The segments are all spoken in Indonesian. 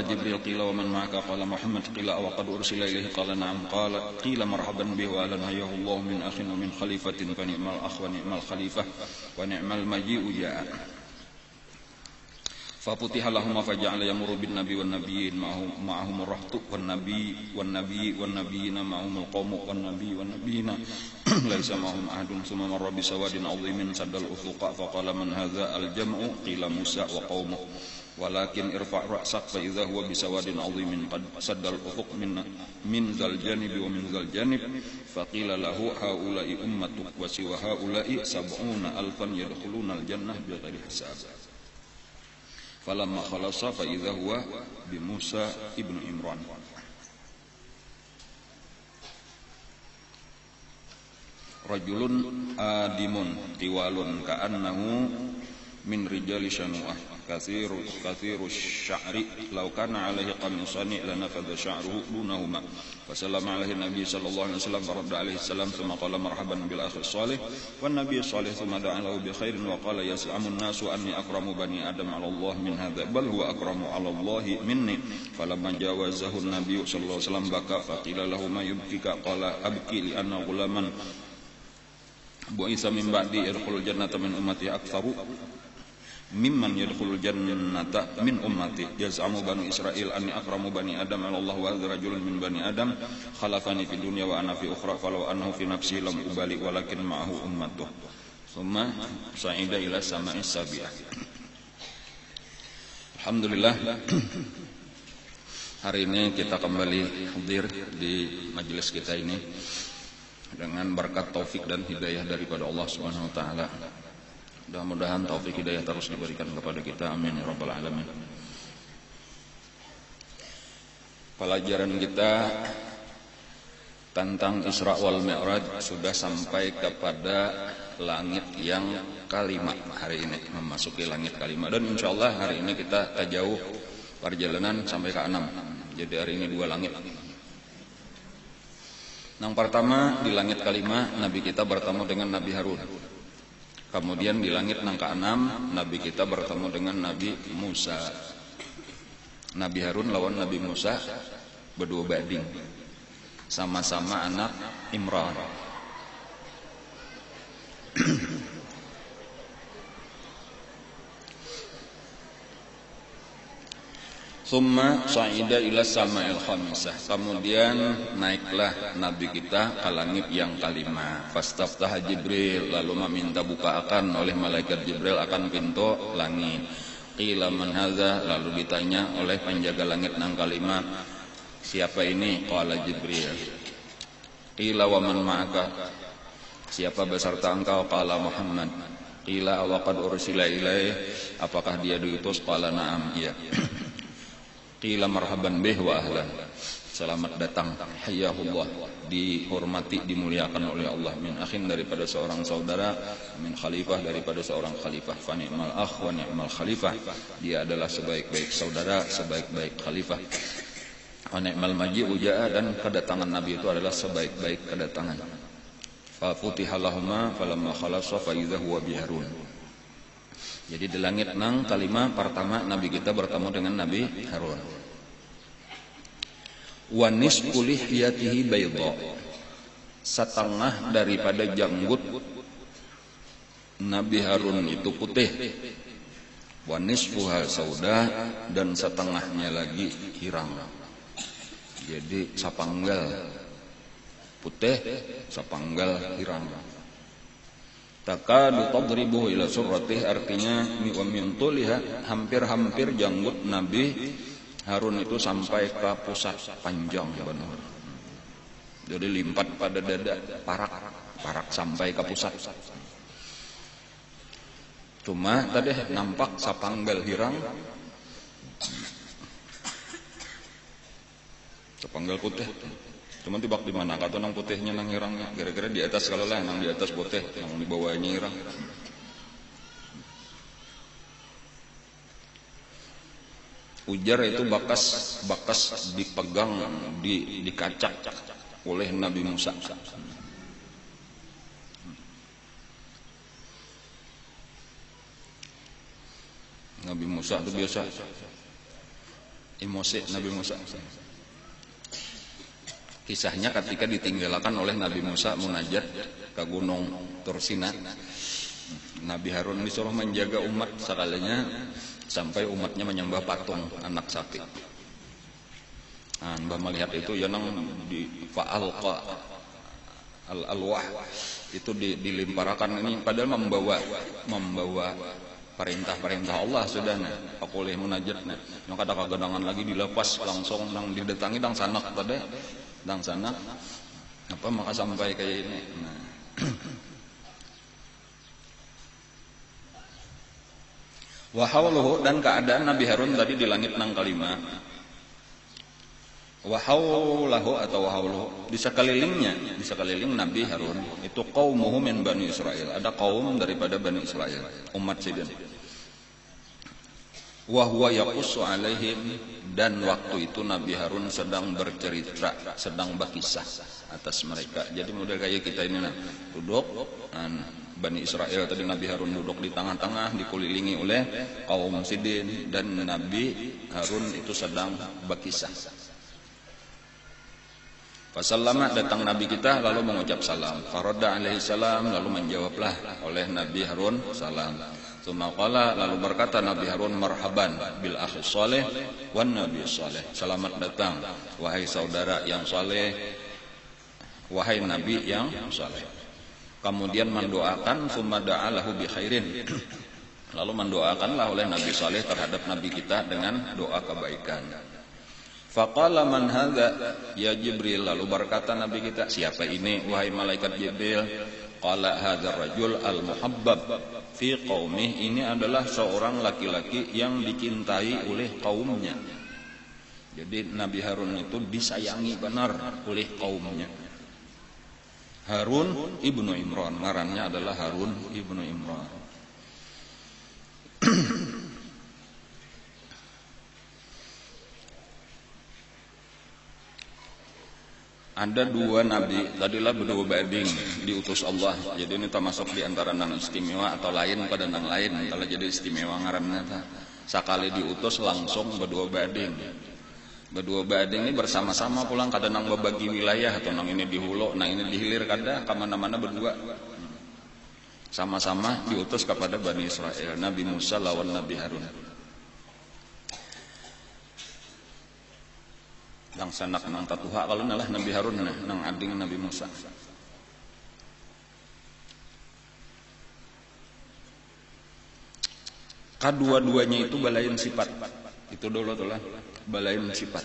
Jibril qila wa man ma'aka qala Muhammad qila wa qad ursila ilaihi qala na'am qala qila marhaban bihi wa lan hayyahu Allah min akhin wa min khalifatin fa ni'mal akh wa ni'mal khalifah wa ni'mal maji'u ja'a. Faputiha lahum faja'ala yamurru bin nabi wan nabiyyin ma'ahum ar-rahtu wan nabiyyina ma'ahum al-qawmu wan nabiyyina laisa ma'ahum ahadun thumma marra bi sawadin 'azimin saddal ufuqa faqala man hadza al-jam'u qila Musa wa qaumuh walakin irfa' ra'sak fa idza huwa bi sawadin 'azimin qad saddal ufuq min zal janibi wa min zal janib faqila lahu haula'i ummatuk wa siwa haula'i sab'una alfan yadkhuluna al-jannah bighairi hisab. Falamma khalasa fa idza huwa bi Musa ibnu Imran. Rajulun adimun tiwalun ka'annahu min rijali Shanu'ah kathiru sya'ri law kana alaihi qamisani lanafadha sya'ruhu dunahuma fasallama alaihi nabi sallallahu alaihi wasallam faradda alaihi salam thumma qala marhaban bil akhi salih wan nabiy salih thumma da'a lahu bi khairin wa qala yas'amu an-nasu anni akramu bani adam 'ala Allah min hadha bal huwa akramu 'ala Allah minni falamma jawazahu an-nabiy sallallahu alaihi wasallam baka faqila lahu ma yubkika qala abki li anna ghulaman bu'isa min ba'di yadkhulul jannata min ummati aktsaru mimman yadkhulul jannata min ummati yaz'amu banu Israil anni akramu bani adam 'ala Allah wa hadha rajulun min bani adam khalafani fid dunya wa ana fi ukhra falau annahu fi nafsi lam ubali walakin ma'ahu ummatuh thumma sa'ida ila sama'is sabi'ah. Alhamdulillah, hari ini kita kembali hadir di majelis kita ini dengan berkat taufik dan hidayah daripada Allah Subhanahu wa taala. Mudah-mudahan taufik hidayah terus diberikan kepada kita, amin ya rabbal alamin. Pelajaran kita tentang Isra wal Mi'raj sudah sampai kepada langit yang kelima hari ini, memasuki langit kelima, dan insyaallah hari ini kita jauh perjalanan sampai ke 6. Jadi hari ini 2 langit. Yang pertama di langit kelima Nabi kita bertemu dengan Nabi Harun. Kemudian di langit yang ke-6 Nabi kita bertemu dengan Nabi Musa. Nabi Harun lawan Nabi Musa berdua banding, sama-sama anak Imran. Summa sa'ida ila sama'il khamisah. Kemudian naiklah Nabi kita ke langit yang kelima. Fastaftaha Jibril, lalu meminta bukaan oleh malaikat Jibril akan pintu langit. Qila man hadza, lalu ditanya oleh penjaga langit yang kelima, siapa ini? Qala Jibril. Qila wa man ma'aka, siapa beserta engkau? Qala Muhammad. Qila wa qad ursila ilaihi, apakah dia diutus? Qala na'am, iya. Qila marhaban bih wa ahlan, selamat datang, hayyahullah, dihormati, dimuliakan oleh Allah, min akhin, daripada seorang saudara, min khalifah, daripada seorang khalifah, fa ni'mal akh wa ni'mal khalifah, dia adalah sebaik-baik saudara, sebaik-baik khalifah, wa ni'mal maji'u ja'a, dan kedatangan Nabi itu adalah sebaik-baik kedatangan. Fa futiha lahuma falamma khalasa fa idza huwa bi Harun. Jadi di langit nang kelima pertama Nabi kita bertemu dengan Nabi Harun. Wa nisfu lihiyatihi bayda, setengah daripada janggut Nabi Harun itu putih. Wa nisfuha sauda, dan setengahnya lagi hirang. Jadi sapanggal putih, sapanggal hirang. Takadu tadribuhu ila surratih, artinya mi'umintuliha, hampir-hampir janggut Nabi Harun itu sampai ke pusat, panjang benar. Jadi limpat pada dada, parak sampai ke pusat. Cuma tadi nampak sapanggal hirang, sapanggal putih. Cuma tibak di mana? Kata nang putihnya nang hirangnya. Kira-kira di atas kalau lah, nang di atas putih, nang di bawahnya hirang. Ujar itu bakas dipegang, dikacak oleh Nabi Musa. Nabi Musa itu biasa emosi Nabi Musa. Kisahnya ketika ditinggalkan oleh Nabi Musa munajat ke gunung Tursina, Nabi Harun disuruh menjaga umat sekalinya sampai umatnya menyembah patung anak sapi. Mbah melihat itu yang di fa'alqa al-alwah itu dilimparakan ini padahal membawa perintah Allah sudah pakulih munajatna yang kada kagedangan lagi dilepas langsung nang didatangi dang sanak tadi dang sanak apa maka sampai kayak ini. Wa hauluhu dan keadaan Nabi Harun tadi di langit nang kalima. Wa haulahu atau wa hauluhu di sekeliling Nabi Harun itu qaumuhu min Bani Israil, ada kaum daripada Bani Israil, umat sidin. Wa huwa yaqussu alaihim dan waktu itu Nabi Harun sedang bercerita, sedang berkisah atas mereka. Jadi model kayak kita ini duduk Bani Israel tadi Nabi Harun duduk di tengah-tengah dikelilingi oleh kaum sidin dan Nabi Harun itu sedang berkisah. Fasallama datang Nabi kita lalu mengucap salam. Faradda alaihi salam lalu menjawablah oleh Nabi Harun salam. Tsumma qala lalu berkata Nabi Harun marhaban bil akhi saleh wan nabi saleh. Selamat datang wahai saudara yang saleh, wahai nabi yang saleh. Kemudian mendoakan tsumma da'alahu bi khairin. Lalu mendoakanlah oleh Nabi saleh terhadap nabi kita dengan doa kebaikan. Faqala man hadza ya Jibril, lalu berkata Nabi kita, siapa ini wahai malaikat Jibril? Qala hadzal rajul al muhabbab fi qaumih, ini adalah seorang laki-laki yang dicintai oleh kaumnya. Jadi Nabi Harun itu disayangi benar oleh kaumnya. Harun ibnu Imran, ngarannya adalah Harun ibnu Imran. Ada dua nabi, tadilah berdua bading diutus Allah. Jadi ini termasuk di antara nang istimewa atau lain pada nang lain. Kalau jadi istimewa ngaranna sakali diutus langsung berdua bading. Berdua bading ini bersama-sama pulang kada nang berbagi wilayah atau nang ini di hulu, nang ini di hilir kada kemana-mana berdua. Sama-sama diutus kepada Bani Israel, Nabi Musa lawan Nabi Harun. Dang sanak nang tatuha kalau nalah Nabi Harun nang ading Nabi Musa. Kedua-duanya itu balain sifat. Itu dulu tuh lah, balain sifat.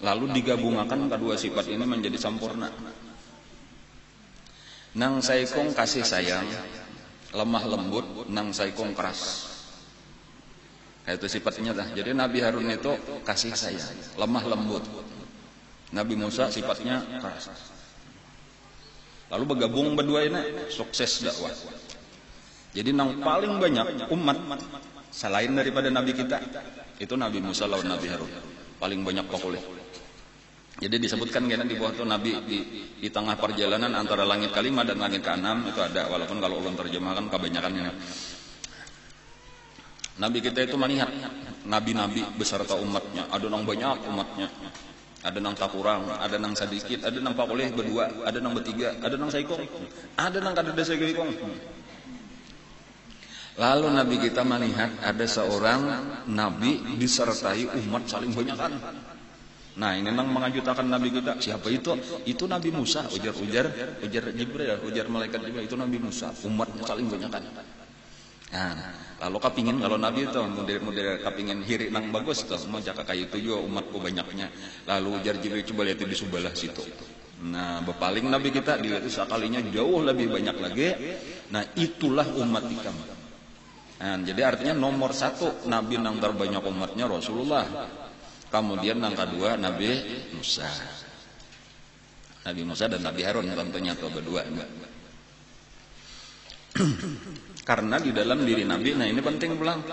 Lalu digabungkan kedua sifat ini menjadi sempurna. Nang saikong kasih sayang, lemah lembut, nang saikong keras. Itu sifatnya dah. Jadi Nabi Harun itu kasih sayang, lemah lembut. Nabi Musa sifatnya keras. Lalu bergabung berdua ini sukses dakwah. Jadi yang paling banyak umat selain daripada Nabi kita itu Nabi Musa lawan Nabi Harun. Paling banyak pakulih. Jadi disebutkan karena di bawah itu Nabi di tengah perjalanan antara langit kelima dan langit keenam itu ada, walaupun kalau ulun terjemahkan kebanyakan ini. Nabi kita itu melihat nabi-nabi beserta umatnya, ada nang banyak umatnya, ada nang tak kurang, ada nang sedikit, ada nang pakulih berdua, ada nang bertiga, ada nang saikong, ada nang kada saikong. Lalu Nabi kita melihat ada seorang nabi disertai umat saling banyakan. Nah ini nang mengajutakan Nabi kita, siapa itu? Itu Nabi Musa, ujar Jibril, ujar malaikat Jibril, itu Nabi Musa, umatnya saling banyakan. Nah, lalu kapingin kalau Nabi itu model kapingin hiri nang bagus tuh mau jaka kayu itu juga umatku banyaknya. Lalu ujar Jibril coba lihat di sebelah situ. Nah, bepaling Nabi kita dilihat sekalinya jauh lebih banyak lagi. Nah, itulah umat kami. Nah, jadi artinya nomor satu Nabi nang terbanyak umatnya Rasulullah. Kemudian nang kedua Nabi Musa. Nabi Musa dan Nabi Harun tentunya tuh berdua. Karena di dalam diri Nabi, nah ini penting pulang,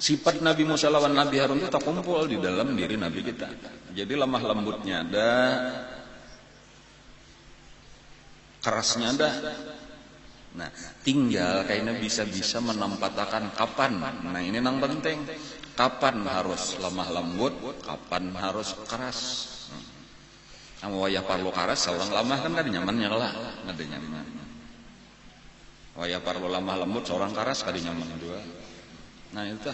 sifat Nabi Musa lawan Nabi Harun itu terkumpul di dalam diri Nabi kita. Jadi lemah lembutnya ada, kerasnya ada. Nah, tinggal kayaknya bisa-bisa menampatakan kapan. Nah ini yang penting. Kapan harus lemah lembut, kapan harus keras. Wayah parlo keras, seorang lemah kan kada nyamannya lah, kada nyaman. Wayah parlo lemah lembut, seorang keras kada nyaman juga. Nah itu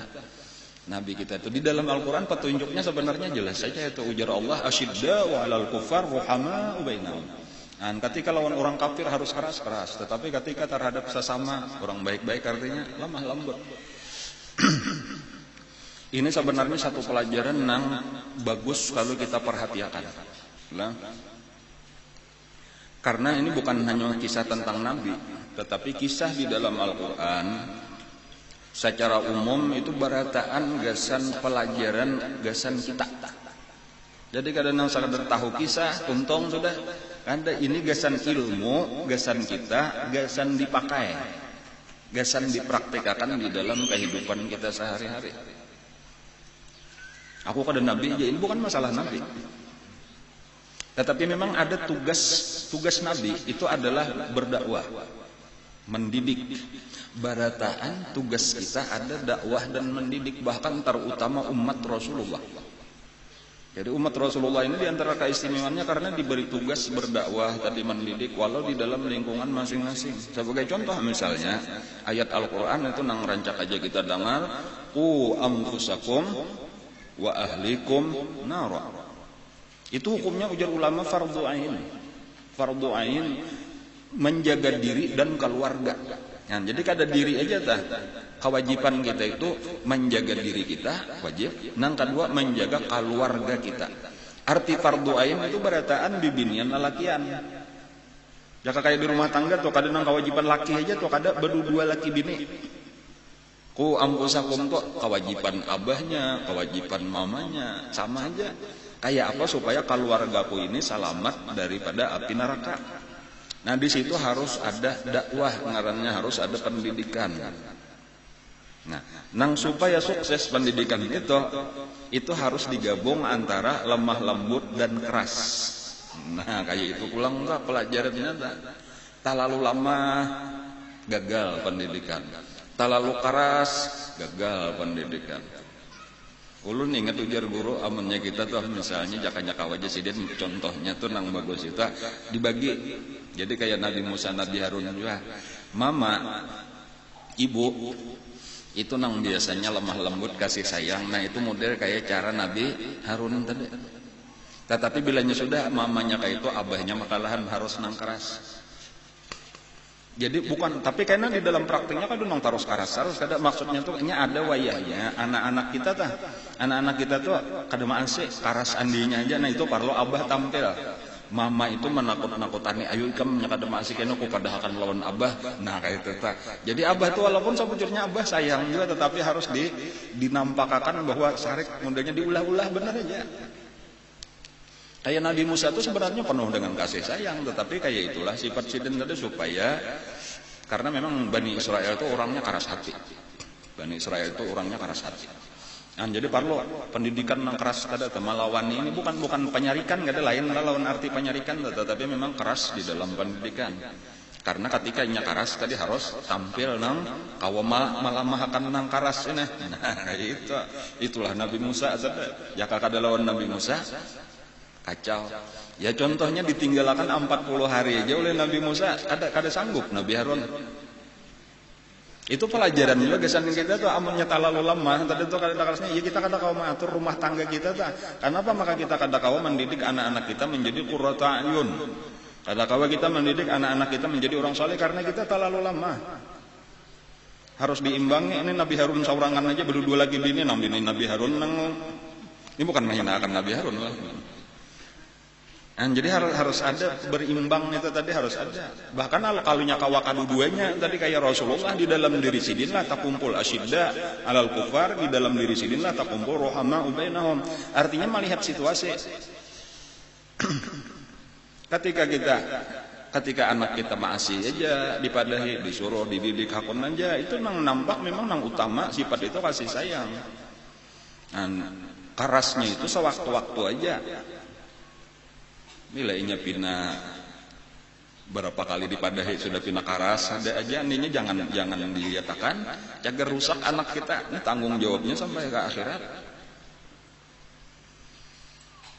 Nabi kita itu di dalam Al-Quran petunjuknya sebenarnya jelas saja, itu ujar Allah asyidda wa alal kufar ruhama bainahum. Nah, ketika lawan orang kafir harus keras-keras, tetapi ketika terhadap sesama orang baik-baik artinya lemah lembut. Ini sebenarnya satu pelajaran yang bagus kalau kita perhatikan. Nah, karena ini bukan hanya kisah tentang Nabi, tetapi kisah di dalam Al-Quran secara umum itu barataan gasan pelajaran, gasan kita. Jadi kadang-kadang sekadar tahu kisah, untung sudah ada ini gasan ilmu, gasan kita, gasan dipakai, gasan dipraktikkan di dalam kehidupan kita sehari-hari. Aku kada nabi, ya ini bukan masalah nabi. Tetapi memang ada tugas nabi itu adalah berdakwah, mendidik. Barataan tugas kita ada dakwah dan mendidik, bahkan terutama umat Rasulullah. Jadi umat Rasulullah ini diantara keistimewaannya karena diberi tugas berdakwah tadi mendidik walau di dalam lingkungan masing-masing. Sebagai contoh misalnya ayat Al-Quran itu nang rancak aja kita dengar, qu anfusakum wa ahlikum nara. Itu hukumnya ujar ulama fardu ain. Fardu ain menjaga diri dan keluarga. Nah, jadi kada diri aja tah. Kewajiban kita itu menjaga diri kita wajib. Nang kedua menjaga keluarga kita. Arti fardu ain itu barataan bibinian lalakian. Jaka kayak di rumah tangga tuh kada nang kewajiban laki aja tuh kada berdua laki bini. Ku ampusakum kok kewajiban abahnya, kewajiban mamanya sama aja. Kayak apa supaya keluargaku ini selamat daripada api neraka. Nah di situ harus ada dakwah, ngarannya harus ada pendidikan. Nah, nang supaya sukses pendidikan itu harus digabung antara lemah lembut dan keras. Nah kayak itu pulang enggak pelajarannya tak lalu lama gagal pendidikan, tak lalu keras gagal pendidikan. Ulun ingat ujar guru amannya kita tuh misalnya jaka-jaka wajah sidin contohnya tuh nang bagus itu dibagi. Jadi kayak Nabi Musa, Nabi Harun juga. Mama, ibu itu nang biasanya lemah lembut kasih sayang. Nah itu model kayak cara Nabi Harun tadi. Tetapi bilanya sudah mamanya kayak itu, abahnya makalahan harus nang keras. Jadi bukan, tapi karena di dalam praktiknya kan nang terus keras, kada maksudnya tuh nya ada wayahnya anak-anak kita tuh kada maanse keras andinya aja. Nah itu perlu abah tampil. Mama itu menakut-nakutani, ayo ikam nyakada maasik kena ku kada akan lawan abah. Nah kayak itu tak. Jadi abah tuh walaupun sebujurnya abah sayang juga, tetapi harus dinampakkan bahwa sarik mudanya diulah-ulah benar aja. Kayak Nabi Musa itu sebenarnya penuh dengan kasih sayang, tetapi kayak itulah sifat sidin tadi supaya karena memang Bani Israel itu orangnya keras hati. Bani Israel itu orangnya keras hati. Nah, jadi perlu pendidikan yang keras kada melawan ini bukan penyarikan, kada lain lawan arti penyarikan, tetapi memang keras di dalam pendidikan. Karena ketika nya keras tadi harus tampil nang kawama malamahakan nang keras ini. Nah, itulah Nabi Musa saja. Ya kada lawan Nabi Musa kacau. Ya contohnya ditinggalkan 40 hari aja oleh Nabi Musa, kada sanggup Nabi Harun. Itu pelajaran juga kesan kita tuh amalnya talalu lemah tadi tuh kada kerasnya ya kita kada kawa mengatur rumah tangga kita tuh. Kenapa maka kita kada kawa mendidik anak-anak kita menjadi qurratu ayun. Kada kawa kita mendidik anak-anak kita menjadi orang saleh karena kita talalu lemah. Harus diimbangi. Ini Nabi Harun saurangan aja berdua lagi bini Nabi Harun ini bukan menghinakan Nabi Harun lah. Nah, jadi harus ada berimbang itu tadi harus ada. Bahkan kalau nyakawa duanya tadi kayak Rasulullah di dalam diri sidin lah takumpul asyidda alal kufar, di dalam diri sidin lah takumpul rohama ubainahum. Artinya melihat situasi. Ketika anak kita masih aja dipadahi, disuruh dididik hakun aja, itu nang nampak memang nang utama sifat itu kasih sayang. Nah, kerasnya itu sewaktu-waktu aja. Nilainya pina berapa kali dipadahi sudah pindah karas, ada aja ininya jangan diliatakan, cagar rusak anak kita, ini tanggung jawabnya sampai ke akhirat.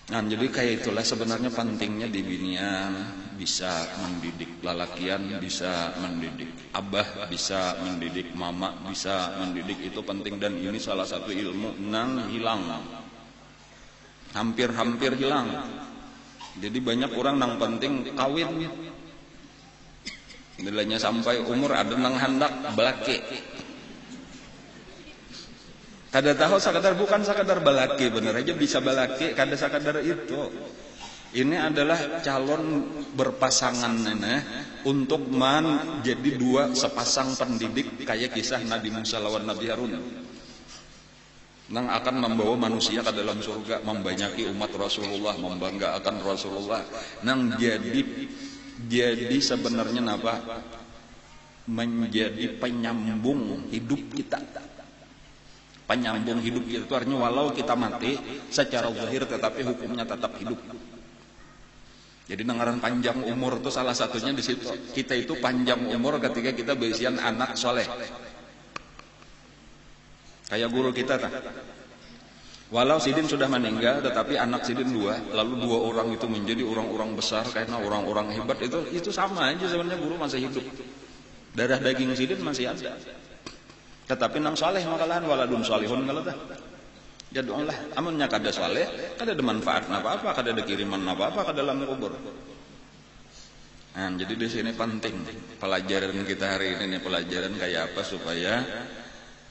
Nah, jadi kayak itulah sebenarnya pentingnya di binian bisa mendidik lalakian, bisa mendidik abah, bisa mendidik mama, bisa mendidik, itu penting. Dan ini salah satu ilmu nang hilang, hampir hilang. Jadi banyak orang nang penting kawin, nilainya sampai umur ada nang hendak belaki. Kada tahu sakadar, bukan sakadar balaki, bener aja bisa balaki, kada sakadar itu. Ini adalah calon berpasangan untuk menjadi dua sepasang pendidik kayak kisah Nabi Musa lawan Nabi Harun. Nang akan membawa manusia ke dalam surga, membanyaki umat Rasulullah, membanggakan Rasulullah. Nang jadi sebenarnya napa? Menjadi penyambung hidup kita. Penyambung hidup itu artinya walau kita mati secara zahir tetapi hukumnya tetap hidup. Jadi dengaran panjang umur itu salah satunya di situ. Kita itu panjang umur ketika kita berisian anak soleh. Kayak guru kita tak. Walau Sidin sudah meninggal tetapi anak Sidin dua, lalu dua orang itu menjadi orang-orang besar karena orang-orang hebat, itu sama aja sebenarnya, guru masih hidup. Darah daging Sidin masih ada. Tetapi nang saleh makalahan waladun salihun kalau dah. Jadullah amunnya kada saleh, kada ada manfaat apa-apa, kada ada kiriman apa-apa ke dalam kubur. Nah, jadi di sini penting pelajaran kita hari ini, pelajaran kayak apa supaya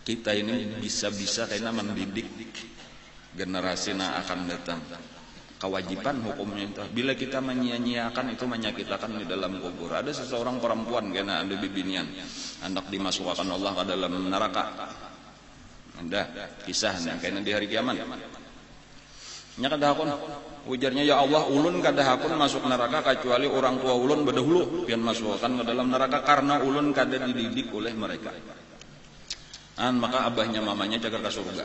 kita ini bisa kayaknya mendidik generasi yang akan datang. Kewajiban hukumnya itu. Bila kita menyia-nyiakan itu menyakitkan di dalam kubur. Ada seseorang perempuan kena ada bibinian, hendak dimasukkan Allah ke dalam neraka. Ada kisahnya kena di hari kiamat. Nya kada hakun ujarnya, ya Allah, ulun kada hakun masuk neraka kecuali orang tua ulun berdahulu pian masukkan ke dalam neraka karena ulun kada dididik oleh mereka. Maka abahnya mamanya jaga ke surga.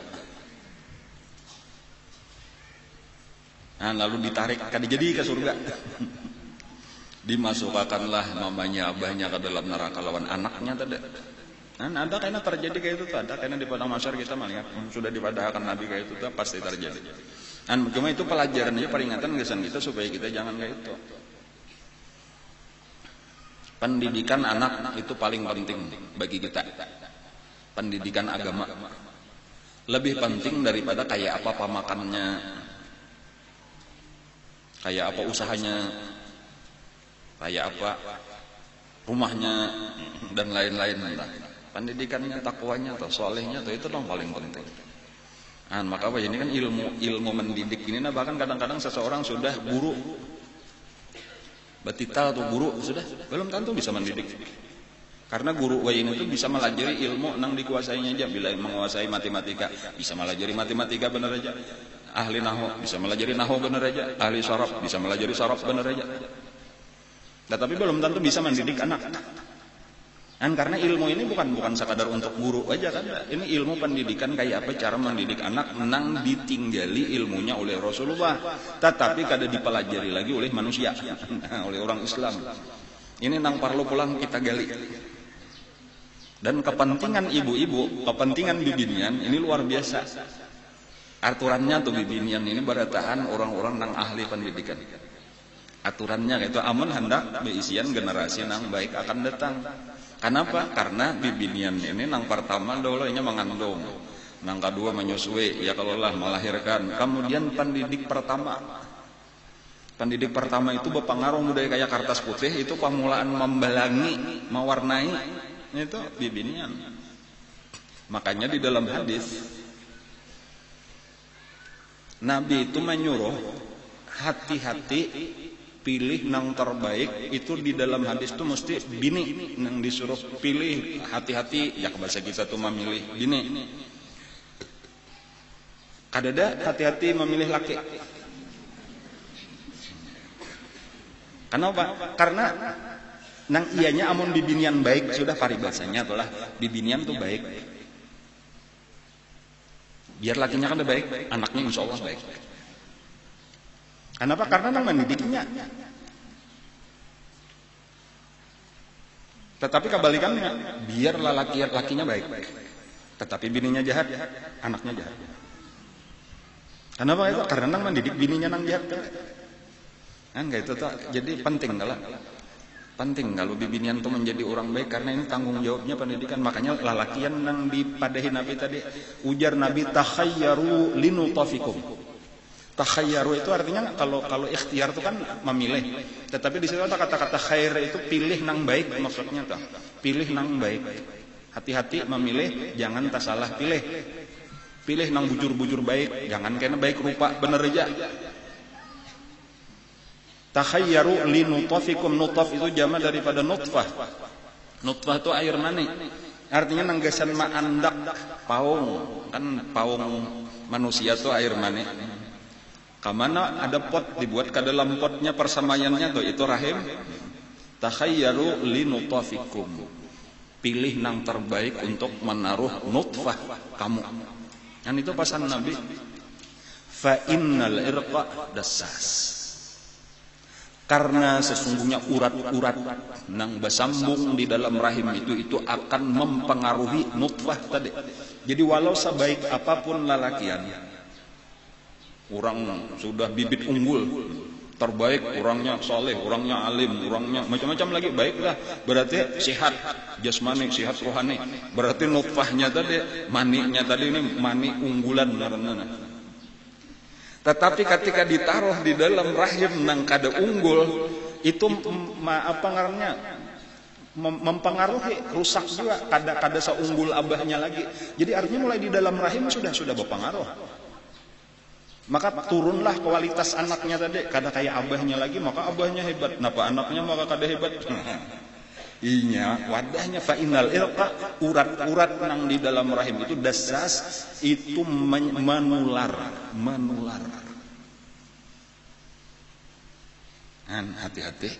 Lalu ditarik kada jadi ke surga. Dimasukkanlah mamanya abahnya ke dalam neraka lawan anaknya tadi. Ada kayaknya terjadi kayak itu, ada kayaknya di padang mahsyar kita melihat sudah dipadahkan Nabi kayak itu pasti terjadi. Cuma itu pelajaran aja, peringatan kesan kita supaya kita jangan kayak itu. Pendidikan anak itu paling penting bagi kita. Pendidikan agama lebih penting daripada kayak apa pamakannya, kayak apa usahanya, kayak apa rumahnya dan lain-lain. Pendidikannya, takwanya atau solehnya atau itu dong paling penting. Maka apa ini kan ilmu mendidik ini, bahkan kadang-kadang seseorang sudah guru batita atau guru sudah belum tentu bisa mendidik. Karena guru wain itu bisa melajari ilmu nang dikuasainya aja. Bila menguasai matematika bisa melajari matematika benar aja. Ahli nahwu bisa melajari nahwu benar aja. Ahli saraf bisa melajari saraf benar aja. Tetapi belum tentu bisa mendidik anak. Karena ilmu ini bukan sekadar untuk guru aja kan. Ini ilmu pendidikan kayak apa cara mendidik anak nang ditinggali ilmunya oleh Rasulullah, tetapi kada dipelajari lagi oleh manusia, oleh orang Islam. Ini nang perlu pulang kita gali. Dan kepentingan ibu-ibu, kepentingan bibinian ini luar biasa. Aturannya tuh bibinian ini beratahan orang-orang nang ahli pendidikan. Aturannya itu amun hendak beisian generasi nang baik akan datang. Kenapa? Karena bibinian ini nang pertama dulunya mengandung, nang kedua menyusui, ya kalau lah melahirkan. Kemudian pendidik pertama. Pendidik pertama itu berpengaruh budaya kayak kertas putih, itu pemulaan membelangi, mewarnai, itu bibinian. Makanya di dalam hadis Nabi itu menyuruh hati-hati pilih nang terbaik. Itu di dalam hadis itu mesti bini nang disuruh pilih, hati-hati ya, ke bahasa kita tuh memilih bini. Kadada hati-hati memilih laki. Kenapa? Karena nang ianya amun bibinian baik sudah paribasanya itulah bibinian tuh baik. Biar lakinya kan baik, anaknya insya Allah baik. Kenapa? Karena nang mendidiknya. Tetapi kebalikannya, biar lakinya baik, tetapi bininya jahat, anaknya jahat. Kenapa itu? Karena nang mendidik bininya nang jahat kan? Enggak itu tuh. Jadi penting kalau bibinian tuh menjadi orang baik, karena ini tanggung jawabnya pendidikan. Makanya lalakian nang dipadahi Nabi tadi, ujar Nabi, takhayyaru linutafikum. Takhayyaru itu artinya kalau ikhtiar itu kan memilih. Tetapi di situ kata-kata khair itu pilih nang baik maksudnya tuh. Pilih nang baik. Hati-hati memilih, jangan tak salah pilih. Pilih nang bujur-bujur baik, jangan kena baik rupa bener aja. Takhayyaru linutafikum. Nutaf itu jama daripada nutfah. Nutfah itu air mani. Artinya nanggasan ma'andak paung. Kan paung manusia itu air mani. Kamana ada pot, dibuat ke dalam potnya persamaiannya tuh, itu rahim. Takhayyaru linutafikum. Pilih nang terbaik untuk menaruh nutfah kamu. Yang itu pesan Nabi. Fa innal irqa dassas. Karena sesungguhnya urat-urat nang bersambung di dalam rahim itu akan mempengaruhi nutfah tadi. Jadi walau sebaik apapun lalakian, orang sudah bibit unggul, terbaik, orangnya soleh, orangnya alim, orangnya macam-macam lagi, baiklah, berarti sehat jasmani, sehat rohani. Berarti nutfahnya tadi, maninya tadi ini mani unggulan karena. Tetapi ketika ditaruh di dalam rahim nang kada unggul, itu mempengaruhi, rusak juga, kada seunggul abahnya lagi. Jadi artinya mulai di dalam rahim sudah berpengaruh. Maka turunlah kualitas anaknya tadi, kada kayak abahnya lagi, maka abahnya hebat. Napa anaknya maka kada hebat? Inya wadahnya fa innal ilqa, urat-urat nang di dalam rahim itu dasas, itu menular. Hati-hati.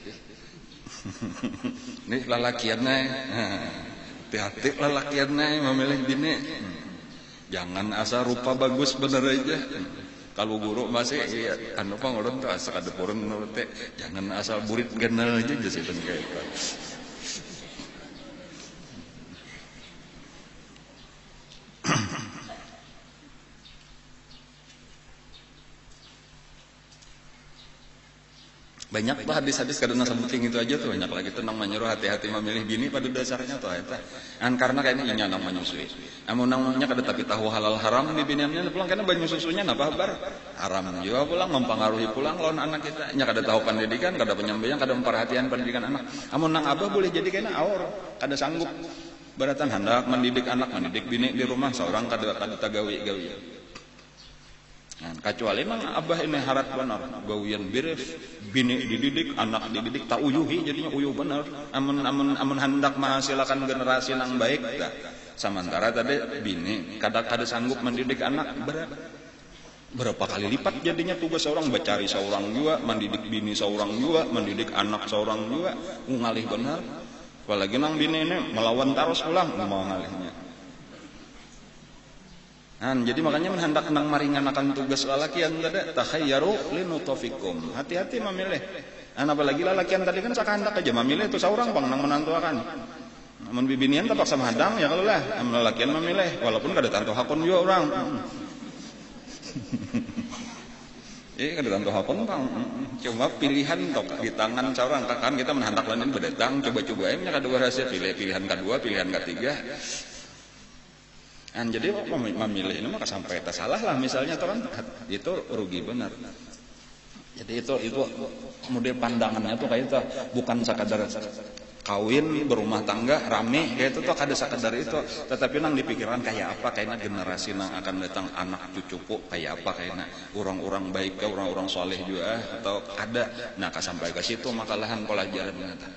Ini lalakiannya, hati-hati lalakiannya memilih bini. Jangan asal rupa bagus bener aja. Kalau guru masih anu pangurun tuh asal kada purun menurut teh, jangan asal burit genel aja jadi kayak itu. Banyak tuh hadis-hadis kadang sebuting itu aja tuh, banyak lagi tentang menyuruh hati-hati memilih bini pada dasarnya tuh eta. Karena kayaknya inya nang menyusui. Amun namanya kada tapi tahu halal haram di biniannya pulang karena banyak susunya napa kabar? Haram juga pulang, mempengaruhi pulang lawan anak kita. Nya kada tahu pendidikan, kada penyampaian, kada memperhatian pendidikan anak. Amun nang abah boleh jadi kena aur, kada sanggup. Beratan hendak mendidik anak, mendidik bini di rumah seorang kada gawi. Kecuali memang abah ini harap benar, gawian beres, bini dididik, anak dididik, tak uyuhi jadinya uyuh benar. Amun hendak menghasilkan generasi yang baik, dah. Sementara tadi bini kada sanggup mendidik anak, berapa kali lipat jadinya tugas seorang, bacari seorang juga, mendidik bini seorang juga, mendidik anak seorang juga, ngalih benar. Apalagi nang bini ini melawan terus pulang, mau ngalihnya. Jadi makanya hendak nang maringanakan tugas lalakian tadi, takhayyaru linutafikum. Hati-hati memilih. Apalagi lalakian tadi kan sakandak aja memilih itu seorang bang nang menantu akan. Namun bibinian terpaksa menghadang ya kalau lah, lalakian memilih walaupun kada tantu hakun juga orang. Kada tantu hakun bang. Cuma pilihan tok di tangan seorang, kan kita menhandak lain berdatang coba-coba nya kada berhasil, pilihan kedua, pilihan ketiga. Jadi memilih ini maka sampai tersalah lah misalnya tuh kan itu rugi benar. Jadi itu model pandangannya tuh kayak itu bukan sekadar kawin berumah tangga rame kayak itu tuh kada sekadar itu, tetapi nang dipikiran kayak apa kayaknya generasi nang akan datang anak cucuku kayak apa kayaknya orang-orang baik ke orang-orang soleh juga atau ada. Nah sampai ke situ maka lahan pelajaran ternyata.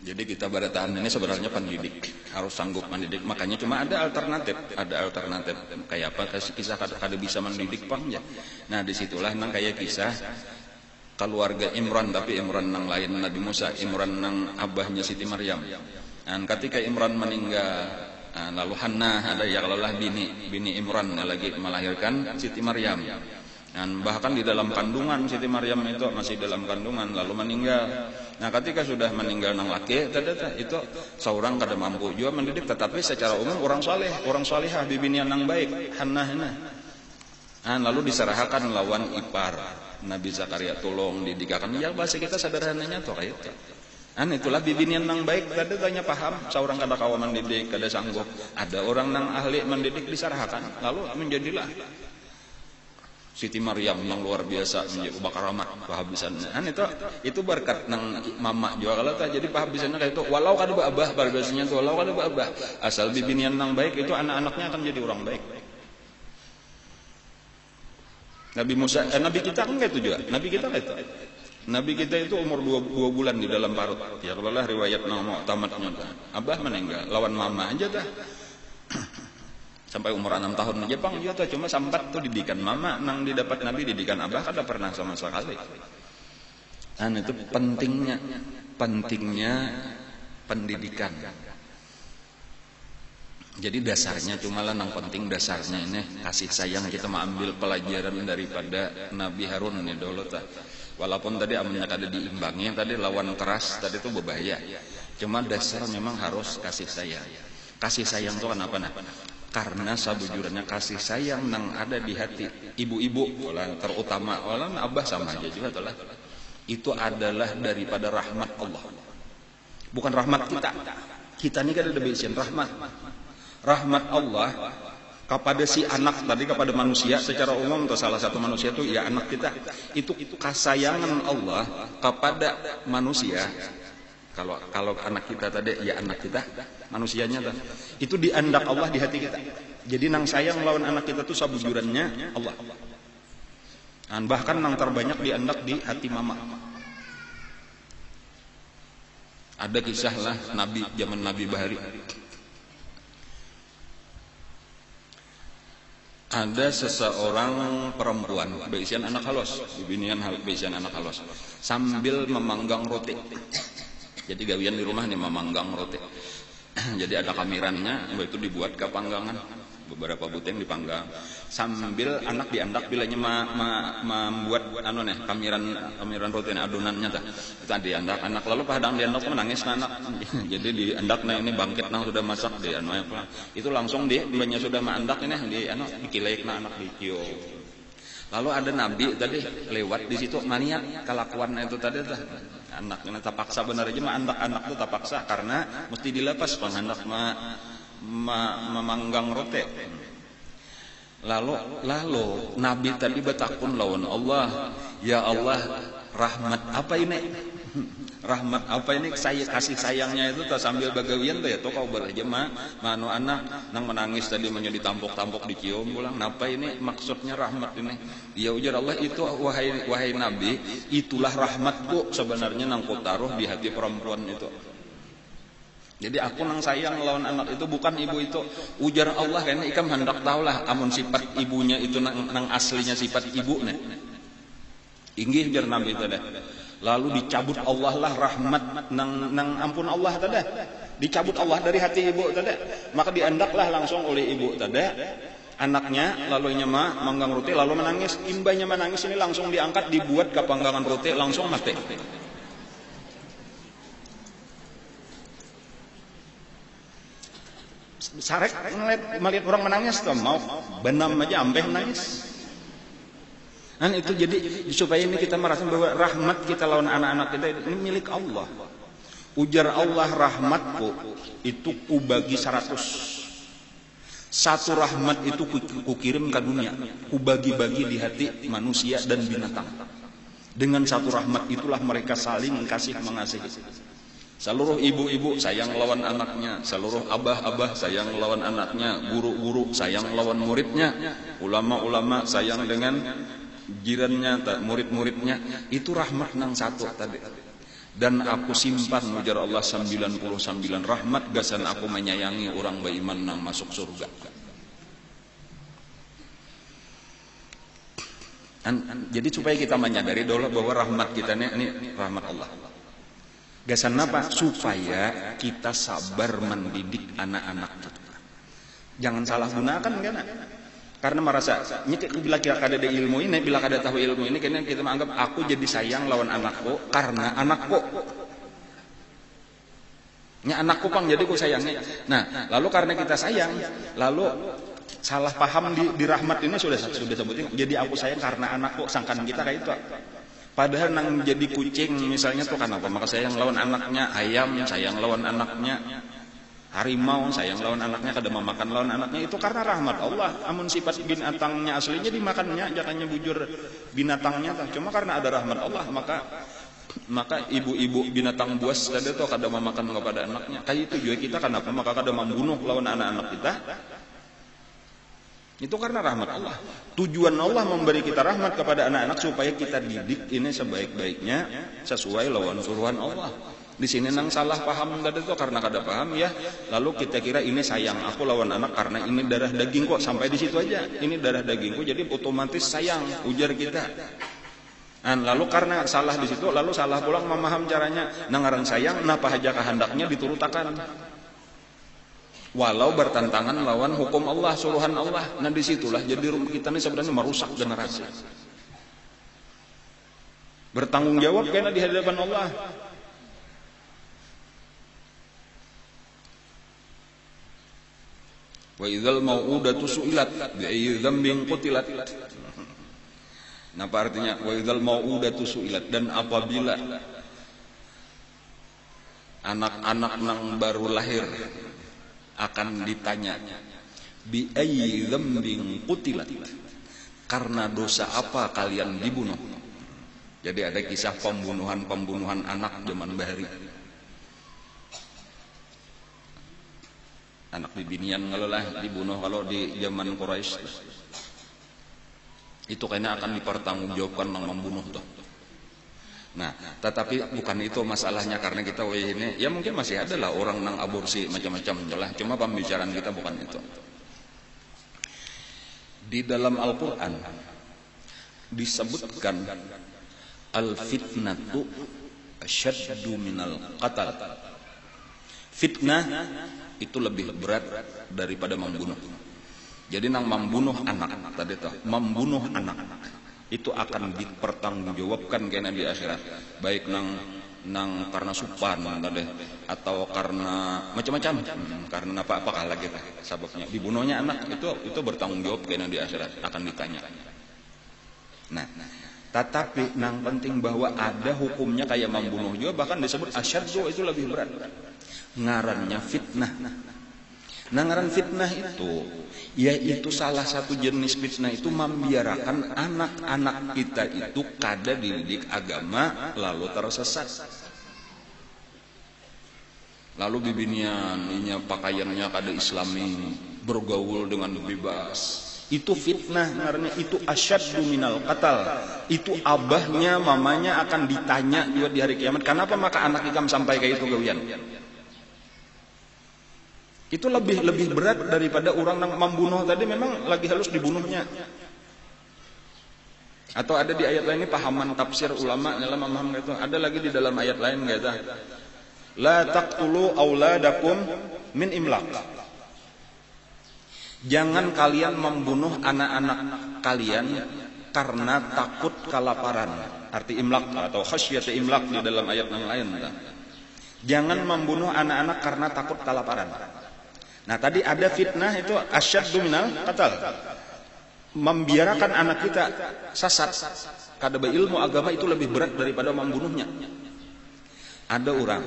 Jadi kita pada tahun ini sebenarnya pendidik harus sanggup mendidik, makanya cuma ada alternatif kayak apa kisah kada bisa mendidik pang ya. Nah disitulah nang kayak kisah keluarga Imran, tapi Imran nang lain Nabi Musa, Imran nang abahnya Siti Maryam. Dan ketika Imran meninggal, lalu Hannah ada ya kalau lah bini Imran lagi melahirkan Siti Maryam. Dan bahkan di dalam kandungan Siti Maryam itu masih dalam kandungan lalu meninggal. Nah, ketika sudah meninggal nang laki itu seorang kada mampu juga mendidik, tetapi secara umum orang salihah bibinian nang baik, Hannah. Nah, lalu diserahkan lawan ipar Nabi Zakaria, tolong didikakan. Ya bahasa kita sederhananya tuh kayak itu. Itulah bibinian nang baik tadi tanya paham, seorang kada kawa mendidik, kada sanggup. Ada orang nang ahli mendidik diserahkan, lalu menjadilah Siti Maryam yang luar biasa menjadi bakaramah pahabisannya. Itu berkat nang mama juga kalau tak jadi pahabisannya kayak itu. Walau kada babah pahabisannya tuh, walau kada babah asal bibinian nang baik itu anak-anaknya akan jadi orang baik. Nabi Musa, Nabi kita kan kayak itu juga. Nabi kita itu umur 2 bulan di dalam parut. Ya kalau lah riwayat nama tamatnya abah meninggal lawan mama aja dah. Sampai umur 6 tahun aja Jepang dia tuh cuma sambat tuh didikan mama nang didapat Nabi didikan abah kada pernah sama sekali. Itu pentingnya pendidikan. Jadi dasarnya cuma lah nang penting dasarnya ini kasih sayang, kita mengambil pelajaran daripada Nabi Harun ini dulu tah. Walaupun tadi amannya kada diimbangi tadi lawan keras tadi itu berbahaya. Cuma dasar memang harus kasih sayang. Kasih sayang itu kenapa nah? Karena sabujurnya kasih sayang nang ada di hati ibu-ibu terutama abah sama aja juga telah itu adalah daripada rahmat Allah, bukan rahmat kita ini kan ada beisian rahmat Allah kepada si anak tadi, kepada manusia secara umum atau salah satu manusia itu ya anak kita itu kasayangan Allah kepada manusia. Kalau anak kita tadi ya anak kita manusianya tadi itu diandak Allah di hati kita. Jadi nang sayang lawan anak kita tuh sabujurannya Allah. Dan bahkan nang terbanyak diandak di hati mama. Ada kisah lah Nabi zaman Nabi Bahari. Ada seseorang perempuan beisian anak halos, bibinian beisian anak halos sambil memanggang roti. Jadi gawian di rumah nih memanggang roti. Jadi ada kamirannya, itu dibuat ke panggangan, beberapa buteng dipanggang. Sambil anak diandak bilanya membuat kamiran roti adonannya dah. Itu diandak anak lalu padang diandak menangis anak. Jadi diandak ini bangkit nang sudah masak di itu langsung bilanya sudah mandak ini dikilek anak dicium. Lalu ada Nabi tadi lewat di situ maniat kelakuan itu tadi anaknya terpaksa benar aja anak itu terpaksa karena mesti dilepas penghendak memanggang roti. Lalu Nabi tadi bertakun lawan Allah, ya Allah rahmat apa ini? Rahmat apa ini kasih sayangnya itu tak sambil bagawian tuh ya toh kau beraja manu anak nang menangis tadi menjadi tampok dicium pulang napa ini maksudnya rahmat ini ya ujar Allah itu wahai Nabi itulah rahmatku sebenarnya nang ku taruh di hati perempuan itu. Jadi aku nang sayang lawan anak itu bukan ibu itu ujar Allah kan ikam hendak tahulah amun sifat ibunya itu nang aslinya sifat ibu nih inggih jar Nabi itu dah. Lalu dicabut Allah lah rahmat nang ampun Allah tadi dicabut Allah dari hati ibu tadi maka diandaklah langsung oleh ibu tadi anaknya lalu manggang roti lalu menangis imbanya menangis ini langsung diangkat dibuat ke panggangan roti langsung mati. Sarek melihat orang menangis tuh mau benam aja ambeh menangis. Itu jadi supaya ini kita merasa bahwa rahmat kita lawan anak-anak kita ini milik Allah. Ujar Allah rahmatku itu kubagi 100. Satu rahmat itu kukirim ke dunia, kubagi-bagi di hati manusia dan binatang. Dengan satu rahmat itulah mereka saling kasih mengasihi. Seluruh ibu-ibu sayang lawan anaknya, seluruh abah-abah sayang lawan anaknya, guru-guru sayang lawan muridnya, ulama-ulama sayang dengan jirannya, murid-muridnya. Itu rahmat nang satu tadi. Dan aku simpan ujar Allah 99 rahmat gasan aku menyayangi orang beriman nang masuk surga. Jadi supaya kita menyadari dulu bahwa rahmat kita ini rahmat Allah. Gasan apa? Supaya kita sabar mendidik anak-anak kita. Jangan salah gunakan kan? Karena merasa bila kita kada ada ilmu ini, bila kada tahu ilmu ini, kayaknya kita menganggap aku jadi sayang lawan anakku karena anakku. Nya anakku pang jadi ku sayangnya. Nah, lalu karena kita sayang, lalu salah paham di rahmat ini sudah sebutin. Jadi aku sayang karena anakku, sangkan kita kayak itu. Padahal nang jadi kucing misalnya tuh kenapa? Maka sayang lawan anaknya, ayam sayang lawan anaknya, harimau sayang lawan anaknya, kada memakan lawan anaknya, itu karena rahmat Allah. Amun sifat binatangnya aslinya dimakannya, jangannya bujur binatangnya. Cuma karena ada rahmat Allah, maka ibu-ibu binatang buas tadi tuh kada memakan kepada anaknya. Kayak itu juga kita kenapa? Maka kada membunuh lawan anak-anak kita. Itu karena rahmat Allah. Tujuan Allah memberi kita rahmat kepada anak-anak supaya kita didik ini sebaik-baiknya sesuai lawan suruhan Allah. Di sini nang salah paham tadi tuh karena kada paham ya. Lalu kita kira ini sayang aku lawan anak karena ini darah daging kok, sampai di situ aja. Ini darah dagingku jadi otomatis sayang, ujar kita. Lalu karena salah di situ, lalu salah pulang memaham caranya. Nangaran sayang, napa haja kehendaknya diturutakan. Walau bertentangan lawan hukum Allah, suruhan Allah. Nah disitulah jadi kita ini sebenarnya merusak generasi. Bertanggung jawab karena di hadapan Allah. Wa idzal mau'udatu su'ilat bi ayyi dzambin qutilat. Napa artinya? Wa idzal mau'udatu su'ilat, dan apabila anak-anak nang baru lahir akan ditanya bi ayyi dzambin qutilat, karena dosa apa kalian dibunuh. Jadi ada kisah pembunuhan anak zaman bahari. Anak bibinian kalau lah dibunuh kalau di zaman Quraisy. Itu kayaknya akan dipertanggungjawabkan nang membunuh tuh. Nah, tetapi bukan itu masalahnya, karena kita ini ya mungkin masih ada lah orang nang aborsi macam-macam lah. Cuma pembicaraan kita bukan itu. Di dalam Al-Qur'an disebutkan al-fitnatu asyaddu minal qatl. Fitnah itu lebih berat daripada membunuh. Jadi nang membunuh anak tadi tuh, membunuh anak itu akan dipertanggungjawabkan kena di akhirat. Baik nang karena supan tadi atau karena macam-macam, karena apa kalah kita sebabnya dibunuhnya anak itu bertanggung jawab kena di akhirat, akan ditanya. Nah, tetapi nang penting bahwa ada hukumnya kayak membunuh juga, bahkan disebut asyaddu, itu lebih berat. Ngarannya fitnah. Nah, ngaran fitnah itu yaitu salah satu jenis fitnah itu membiarkan anak-anak kita itu kada dididik agama lalu tersesat. Lalu bibinian inya pakaiannya kada islami, bergaul dengan bebas. Itu fitnah, ngarannya itu asyaddu minal qatl. Itu abahnya, mamanya akan ditanya juga di hari kiamat. Kenapa maka anak ikam sampai kayak itu gawian? Itu lebih berat daripada orang yang membunuh tadi, memang lagi halus dibunuhnya. Atau ada di ayat lain ini pahaman tafsir ulama dalam memaham itu. Ada lagi di dalam ayat lain kata, la taqtulu auladakum min imlaq. Jangan kalian membunuh anak-anak kalian karena takut kelaparan. Arti imlaq atau khasyat imlaq di dalam ayat yang lain. Jangan membunuh anak-anak karena takut kelaparan. Nah, tadi ada fitnah itu asyaddu minal qatl. Membiarkan anak kita sesat kada berilmu agama itu lebih berat daripada membunuhnya. Ada orang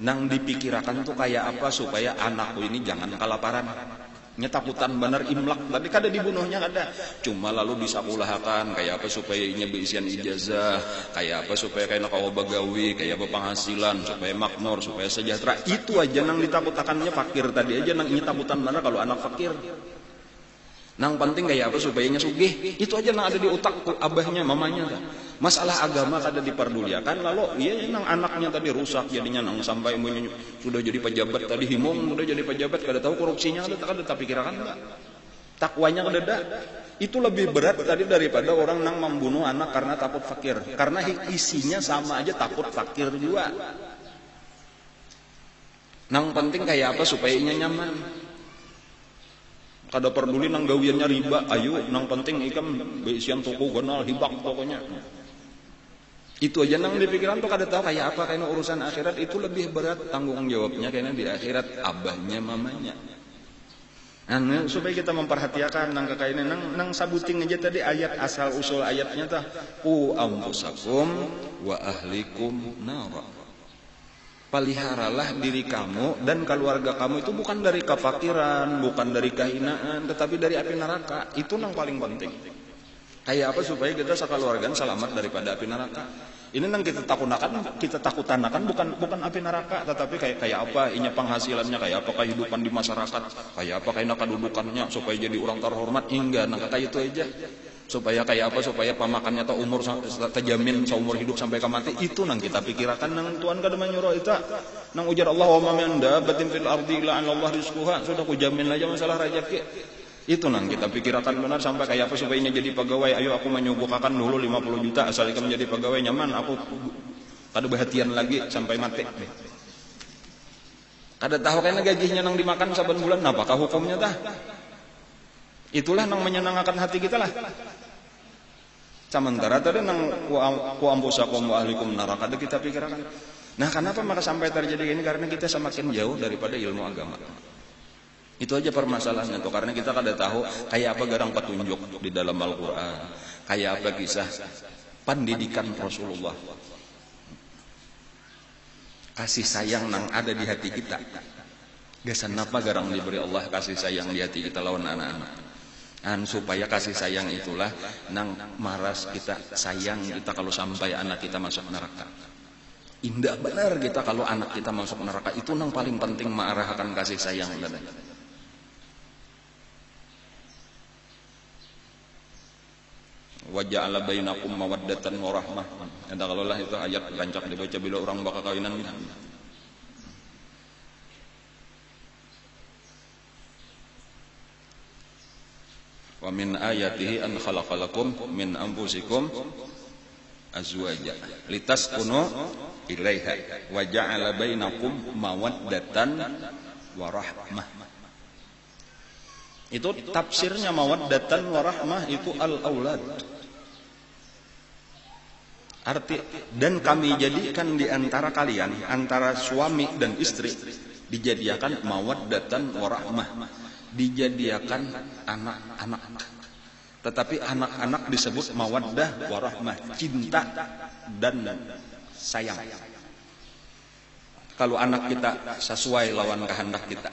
nang dipikirkan tuh kayak apa supaya anakku ini jangan kelaparan. Nyetakutan benar imlak, tapi kada dibunuhnya kada. Cuma lalu disakulahkan kayak apa supaya inya beisian ijazah, kayak apa supaya kayak kau bagawi, kayak apa penghasilan, supaya makmur, supaya sejahtera. Itu aja nang ditakutakannya fakir tadi aja nang nyetakutan benar kalau anak fakir. Nang penting kayak apa supaya inya sugih. Itu aja nang ada di otak abahnya, mamanya. Masalah agama kada diperduliakan, lalu iya nang anaknya tadi rusak jadinya nang sampai sudah jadi pejabat tadi himong, sudah jadi pejabat kada tahu korupsinya kada tak pikirkan enggak. Takwanya kada ada. Itu lebih berat tadi daripada orang nang membunuh anak karena takut fakir. Karena isinya sama aja takut fakir juga. Nang penting kayak apa supaya inya nyaman. Kada peduli nang gawiannya riba, ayo nang penting ikam beisian toko gonal hibak pokoknya. Itu aja nang di pikiran tuh kada tahu kayak apa kayaknya urusan akhirat itu lebih berat tanggung jawabnya kayaknya di akhirat abahnya mamanya. Nah, supaya kita memperhatikan nang kekainan nang sabuting aja tadi ayat asal usul ayatnya tah anfusakum wa ahlikum nara. Peliharalah diri kamu dan keluarga kamu itu bukan dari kefakiran, bukan dari kehinaan, tetapi dari api neraka. Itu nang paling penting. Kayak apa supaya kita sekeluargaan selamat daripada api neraka. Ini nang kita takutanakan bukan api neraka, tetapi kayak apa inya penghasilannya, kayak apa kehidupan di masyarakat, kayak apa kayak kedudukannya supaya jadi orang terhormat hingga nang kayak itu aja. Supaya kayak apa, supaya pamakannya atau umur terjamin seumur hidup sampai ke mati. Itu nang kita pikirkan nang Tuhan kada menyuruh itu. Nang ujar Allah wa ma min dabbatin fil ardi illa 'ala Allah rizquha. Sudah ku jamin aja masalah rezeki. Itu nang kita pikirkan benar sampai kayak apa supaya ini jadi pegawai. Ayo aku menyuguhkan dulu 50 juta asal ikan menjadi pegawai nyaman. Aku kada perhatian lagi sampai mati. Kada tahu kayaknya gajinya nang dimakan saban bulan. Apakah hukumnya tah? Itulah nang menyenangkan hati kita lah. Sementara tadi nang ku ampusakum wa ahlikum neraka kita pikirkan. Nah, kenapa maka sampai terjadi ini? Karena kita semakin jauh daripada ilmu agama. Itu aja permasalahannya tuh, karena kita kada tahu kayak apa garang petunjuk di dalam Al-Qur'an, kayak apa kisah pendidikan Rasulullah. Kasih sayang nang ada di hati kita. Gasan apa garang diberi Allah kasih sayang di hati kita lawan anak-anak. Supaya kasih sayang itulah nang maras kita sayang kita kalau sampai anak kita masuk neraka. Indah benar kita kalau anak kita masuk neraka, itu nang paling penting mengarahkan kasih sayang tadi. Wa ja'ala bainakum mawaddatan wa rahmah. Ada kalau lah itu ayat rancak dibaca bila orang bakal kawinan. Wa min ayatihi an khalaqalakum min anfusikum azwaja litaskunu ilaiha wa ja'ala bainakum mawaddatan wa rahmah. Itu tafsirnya mawaddatan wa rahmah itu al-aulad. Arti dan kami jadikan di antara kalian, antara suami dan istri, dijadikan mawaddatan wa rahmah, dijadikan anak-anak. Tetapi anak-anak disebut mawaddah wa rahmah, cinta dan sayang. Kalau anak kita sesuai lawan kehendak kita,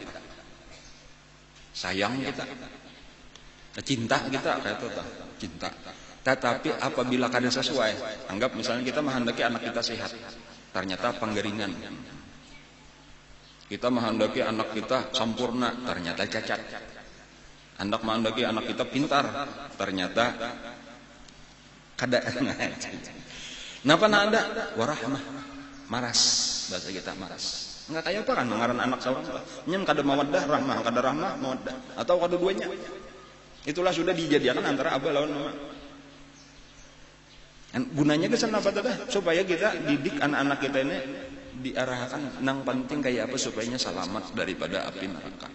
sayang kita, cinta kita kayak itu cinta. Tetapi apabila kada sesuai, anggap misalnya kita menghendaki anak kita sehat, ternyata penggeringan. Kita menghendaki anak kita sempurna, ternyata cacat. Hendak menghendaki anak kita pintar, ternyata kada. Napa ada? Warahmah, maras, bahasa kita maras. Enggak kayak apa kan ngaran anak seorang nyem kada mawaddah rahmah, kada rahmah mawaddah, atau kada duanya. Itulah sudah dijadikan antara abah lawan mama. Gunanya kesan apa tadi? Supaya kita didik anak-anak kita ini diarahkan nang penting kayak apa supaya selamat daripada api neraka.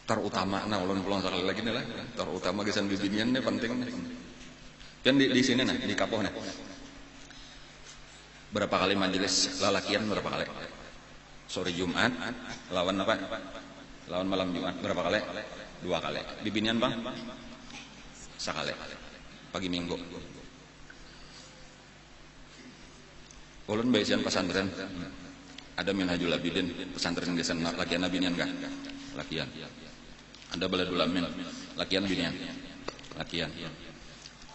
Terutama, nah ulun pulang sekali lagi nih lah. Terutama kesan bibinian nih penting nih. Kan di sini nah di Kapoh nih. Berapa kali majelis lalakian berapa kali? Sore Jumat, lawan apa? Lawan malam Jumat berapa kali? 2 kali. Bibinian bang? Sekali. Pagi Minggu. Ulun baisian pesantren. Ada Minhajul Abidin, pesantren desan lakian binian kah? Lakian. Ada Baladulamin, lakian binian. Lakian.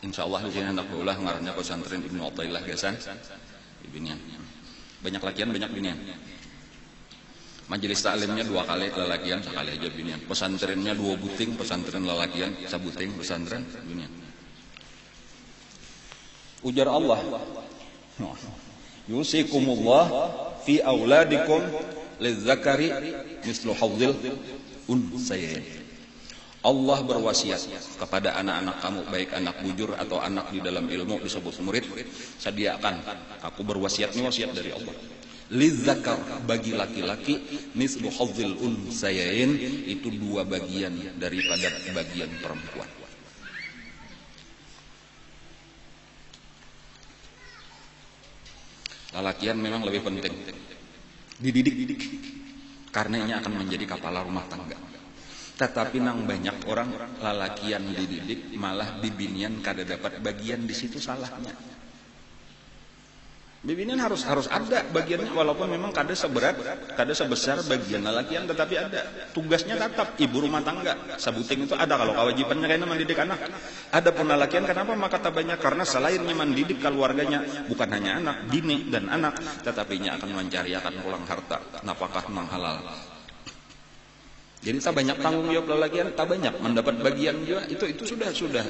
Insyaallah di sini hendak ulah ngarannya pesantren Ibnu Athaillah Gasan. Binian. Banyak lakian, banyak binian. Majelis taklimnya 2 kali lalakian, sekali aja binian. Pesantrennya 2 buting, pesantren lalakian, sabuting pesantren binian. Ujar Allah, yusikumullah fi auladikum lizzakari mislu hadzil unsayain. Allah berwasiat kepada anak-anak kamu, baik anak bujur atau anak di dalam ilmu disebut murid, sediakan, aku berwasiat, ini wasiat dari Allah, lidzakar, bagi laki-laki, mislu hadzil unsayain, itu 2 bagian daripada bagian perempuan. Lalakian memang lebih penting dididik, karena ini akan menjadi kepala rumah tangga. Tetapi nang banyak orang lalakian dididik malah bibinian kada dapat bagian, di situ salahnya. Bibinian harus ada bagiannya, walaupun memang kada seberat, kada sebesar bagian lalakian, tetapi ada tugasnya tetap ibu rumah tangga. Sabuting itu ada kalau kewajibannya kayaknya mendidik anak. Ada pun lalakian, kenapa maka tak banyak? Karena selainnya mendidik keluarganya, bukan hanya anak, bini dan anak, tetapi nya akan mencariakan pulang harta, napakah mang halal. Jadi tak banyak tanggung jawab lalakian, tak banyak mendapat bagian juga, itu sudah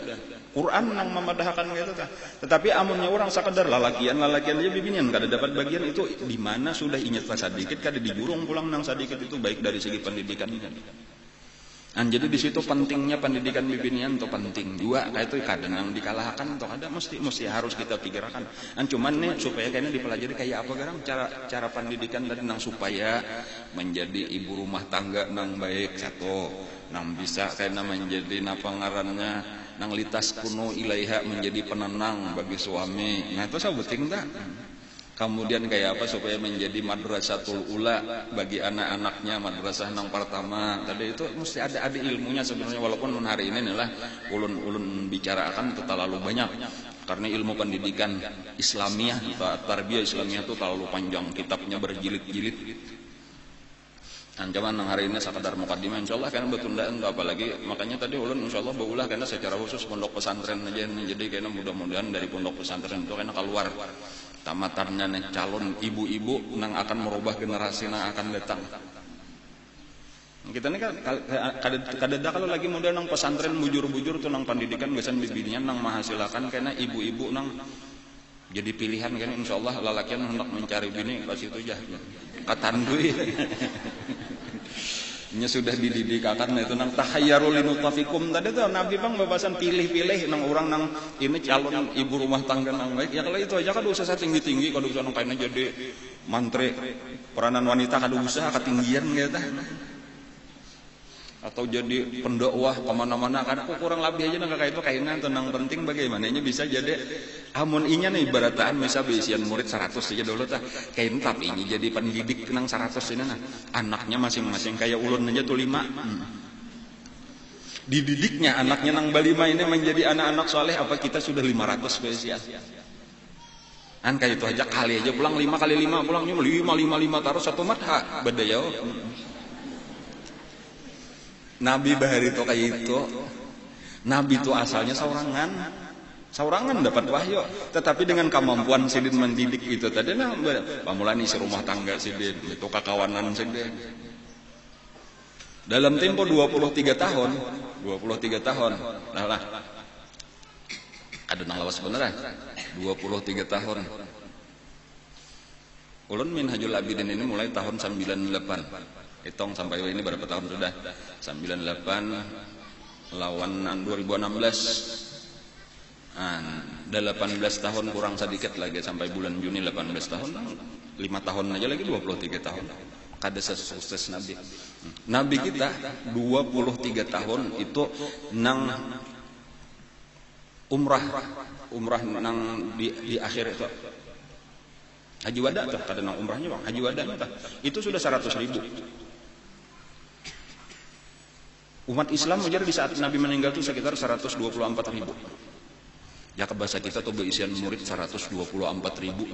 Quran yang memadahkan gitu ta. Tetapi amunnya orang sakadar lalakian aja bibinian kada dapat bagian, itu di mana sudah ingat pas sedikit kada dijurung pulang nang sedikit, itu baik dari segi pendidikan. Jadi di situ pentingnya pendidikan bibinian itu penting juga, kayak itu kadang yang dikalahkan atau ada mesti harus kita pikirkan. Cuman nih supaya kayaknya dipelajari kayak apa garang cara pendidikan tadi nang supaya menjadi ibu rumah tangga nang baik, satu nang bisa kayaknya menjadi napa ngarannya nang litas kuno ilaiha, menjadi penenang bagi suami. Nah itu sabuting tak. Kemudian kayak apa supaya menjadi madrasatul ula bagi anak-anaknya, madrasah nang pertama. Tadi itu mesti ada ilmunya sebenarnya, walaupun hari ini adalah ulun bicarakan itu terlalu banyak. Karena ilmu pendidikan Islamiyah atau tarbiyah Islamiyah itu terlalu panjang, kitabnya berjilid-jilid. Ancaman nang hari ini sekadar mukadimah, insyaallah kan betundaan apalagi, makanya tadi ulun insyaallah baulah karena secara khusus pondok pesantren aja, jadi kayaknya mudah-mudahan dari pondok pesantren itu kayaknya keluar tamatannya nih calon ibu-ibu nang akan merubah generasi nang akan datang. Kita ini kan kadang kalau lagi muda nang pesantren bujur-bujur tuh nang pendidikan biasanya bibinian nang menghasilkan karena ibu-ibu nang jadi pilihan kan, insyaallah lalakian hendak mencari bini pas itu aja katandui. Nya sudah dididik akan itu nang tahayyarul linutafikum tadi tuh Nabi bang babasan pilih-pilih nang orang nang ini calon ibu rumah tangga nang baik. Ya kalau itu aja kan usaha tinggi-tinggi, kalau usaha nang kayaknya jadi mantri peranan wanita kada usaha ketinggian gitu. Atau jadi pendakwah kemana-mana kan aku kurang lebih aja nang kayak itu kayaknya tenang penting bagaimananya bisa jadi amun inya nih ibarataan bisa beisian murid 100 aja dulu tah kayak tapi ini jadi pendidik nang 100 ini nah anaknya masing-masing kayak ulun aja tuh 5 dididiknya anaknya nang balima ini menjadi anak-anak soleh, apa kita sudah 500 spesial kan kayak itu aja kali aja pulang 5 kali 5 pulangnya 5 taruh satu madha beda ya. Nabi bahari itu kayak itu, Nabi itu asalnya saurangan dapat wahyu, tetapi dengan kemampuan sidin mendidik itu tadi nah pamulan isi rumah tangga sidin itu kakawanan sidin dalam tempo 23 tahun lah ada nang lawas beneran 23 tahun. Ulun Minhajul Abidin ini mulai tahun 98. Hitung sampai ini berapa tahun sudah? 98 lawan 2016. 18 tahun kurang sedikit lagi sampai bulan Juni 18 tahun. 5 tahun aja lagi 23 tahun. Kada sukses Nabi. Nabi kita 23 tahun itu nang umrah nang di akhir itu. Haji wada tuh, kada nang umrahnya bang. Haji wada tuh. Itu sudah 100.000. Umat Islam menjadi di saat Nabi meninggal itu sekitar 124.000. Ya ke bahasa kita tuh beisian murid 124.000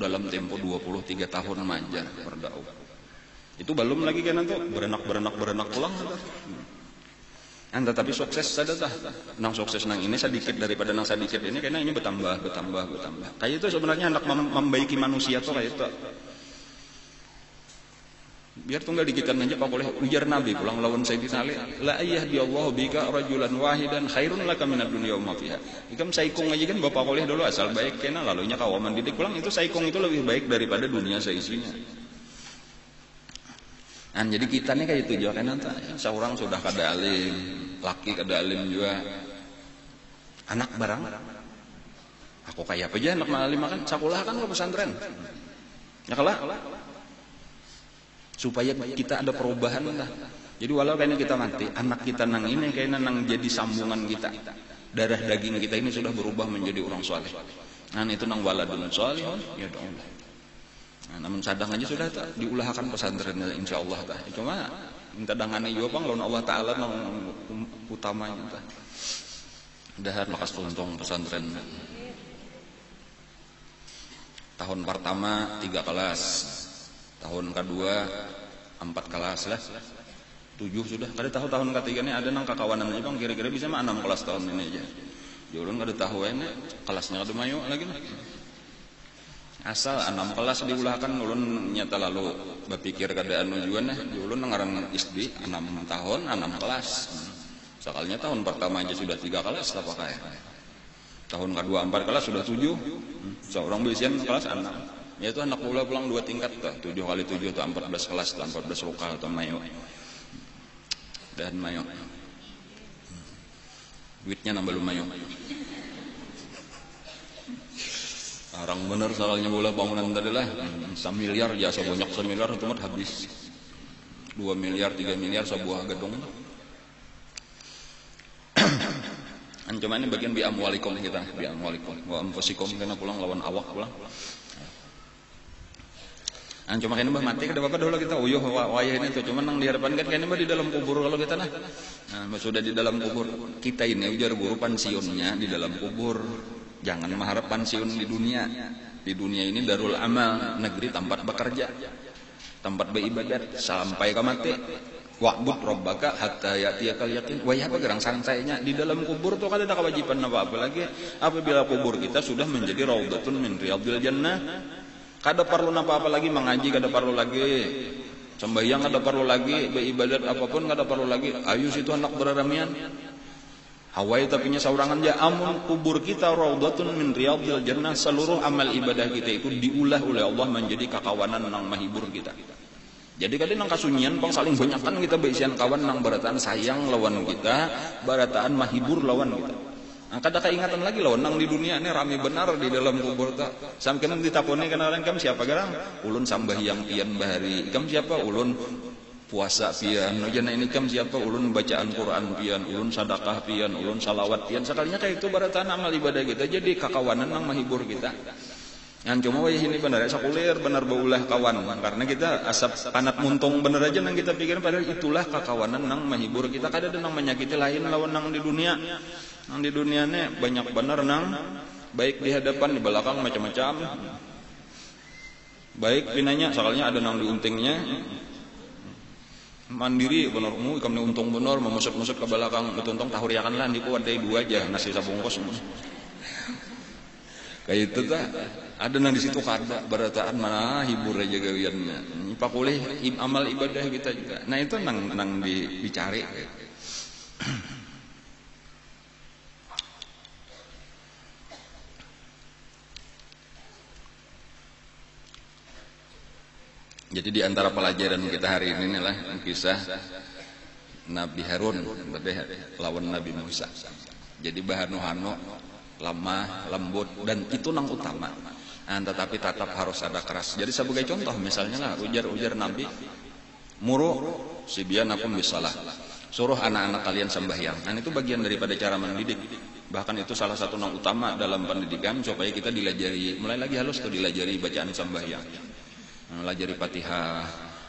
dalam tempo 23 tahun manjar berdakwah. Itu belum lagi kan tuh berenak pulang. Tetapi sukses saja dah. Nang sukses nang ini sedikit daripada nang sedikit ini karena ini bertambah. Kayak itu sebenarnya hendak membaiki manusia tuh kayak itu. Biar tunggal dikitan aja pak boleh ujar Nabi pulang lawan Sayyidina Ali la ayyadiyallahu bika rajulan wahidan khairun laka minad dunya wa ma fiha. Ikam saikung aja kan bapak boleh dulu asal baik kena lalunya kawaman didik pulang itu saikung itu lebih baik daripada dunia seisinya. Jadi kita nih kayak itu juga kan seorang sudah kada alim laki kada alim juga. Anak barang. Aku kayak apa aja anak alim kan sekolah kan ke pesantren. Ya kalah. Supaya kita ada perubahan lah. Jadi walau kayaknya kita mati, anak kita nang ini kayaknya nang jadi sambungan kita. Darah daging kita ini sudah berubah menjadi orang soleh. Nah itu nang waladun solihun, ya Allah. Nah, namun cadang aja sudah tak diulahkan pesantrennya insya Allah tak. Cuma minta dangane juga bang, lawan Allah Taala nang utamanya tak. Dahar lekas tuntung pesantren. Tahun pertama 3 kelas, tahun kedua 4 kelas lah. 7 sudah. Kada tahu tahun ketiga ini ada nang kakawanan aja bang. Kira-kira bisa mah 6 kelas tahun ini aja. Jurun kada tahu ini kelasnya kada mayu lagi mah. Asal 6 kelas diulahkan ulun nyata lalu berpikir kada anu juga nah. Ulun ngaran SD 6 tahun 6 kelas. Sekalinya tahun pertama aja sudah 3 kelas tak pakai. Tahun kedua 4 kelas sudah 7. Seorang bisian kelas 6. Yaitu anak pula pulang 2 tingkat tak. 7 kali 7 atau 14 kelas atau 14 lokal atau mayu. Dan mayo duitnya nambah lumayan orang bener soalnya bola bangunan tadi lah 1 miliar jasa banyak 1 miliar itu mah habis 2 miliar 3 miliar sebuah gedung cuma ini bagian bi amwalikum kita bi amwalikum wa anfusikum karena pulang lawan awak pulang. Cuma kayaknya mbah mati kada apa-apa dulu kita uyuh wayah ini tuh cuman nang diharapan kan kayaknya mbah di dalam kubur kalau kita nah. Nah, sudah di dalam kubur kita ini ujar guru pensiunnya di dalam kubur. Jangan mengharap pensiun di dunia. Di dunia ini darul amal, negeri tempat bekerja. Tempat beribadat sampai ke mati. Wa'bud rabbaka hatta ya'tiyakal yaqin. Wayah apa gerang santainya di dalam kubur tuh kada ada kewajiban apa-apa lagi apabila kubur kita sudah menjadi raudhatun min riyadil jannah. Kada perlu apa-apa lagi mengaji, kada perlu lagi sembahyang, kada perlu lagi beribadat apapun, kada perlu lagi. Ayo situ anak beraramian. Hawai tapinya saurangan ya amun kubur kita raudhatun min riyadil jannah, seluruh amal ibadah kita itu diulah oleh Allah menjadi kakawanan nang mahibur kita. Jadi kadang nang kasunyian bang saling banyakkan kita beisian kawan nang barataan sayang lawan kita, barataan mahibur lawan kita. Nah, kada keingatan lagi lawan nang di dunia ini rame benar di dalam kubur tak. Sampai nang ditaponi kana orang kam siapa garang? Ulun sambahyang pian bahari. Kam siapa? Ulun puasa pian. Nojana ini kam siapa? Ulun bacaan Quran pian, ulun sedekah pian, ulun salawat pian. Sekalinya kayak itu barataan amal ibadah kita jadi kakawanan nang mahibur kita. Yang cuma wayah ini benar sakulir benar baulah kawan karena kita asap panat muntung bener aja nang kita pikirin padahal itulah kakawanan nang mahibur kita kada ada nang menyakiti lain lawan nang di dunia. Nang di dunia ini banyak benar nang baik di hadapan di belakang macam-macam. Baik pinanya soalnya ada nang di untingnya. Mandiri benar mu ikam ni untung benar memusut-musut ke belakang betuntong tahuriakan lah di wadai 2 aja nasi sabungkus. Kayak itu tak ada nang di situ kada barataan mana hibur aja gawiannya. Pakulih amal ibadah kita juga. Nah itu nang dicari. Jadi di antara pelajaran kita hari ini adalah kisah Nabi Harun lawan Nabi Musa. Jadi bahanu-hanu lemah, lembut dan itu nang utama. Tetapi tetap harus ada keras. Jadi sebagai contoh misalnya lah ujar Nabi muruh sibyanakum bisalah. Suruh anak-anak kalian sembahyang. Itu bagian daripada cara mendidik. Bahkan itu salah satu nang utama dalam pendidikan supaya kita dilajari. Mulai lagi halus tuh dilajari bacaan sembahyang. Lajari Fatihah,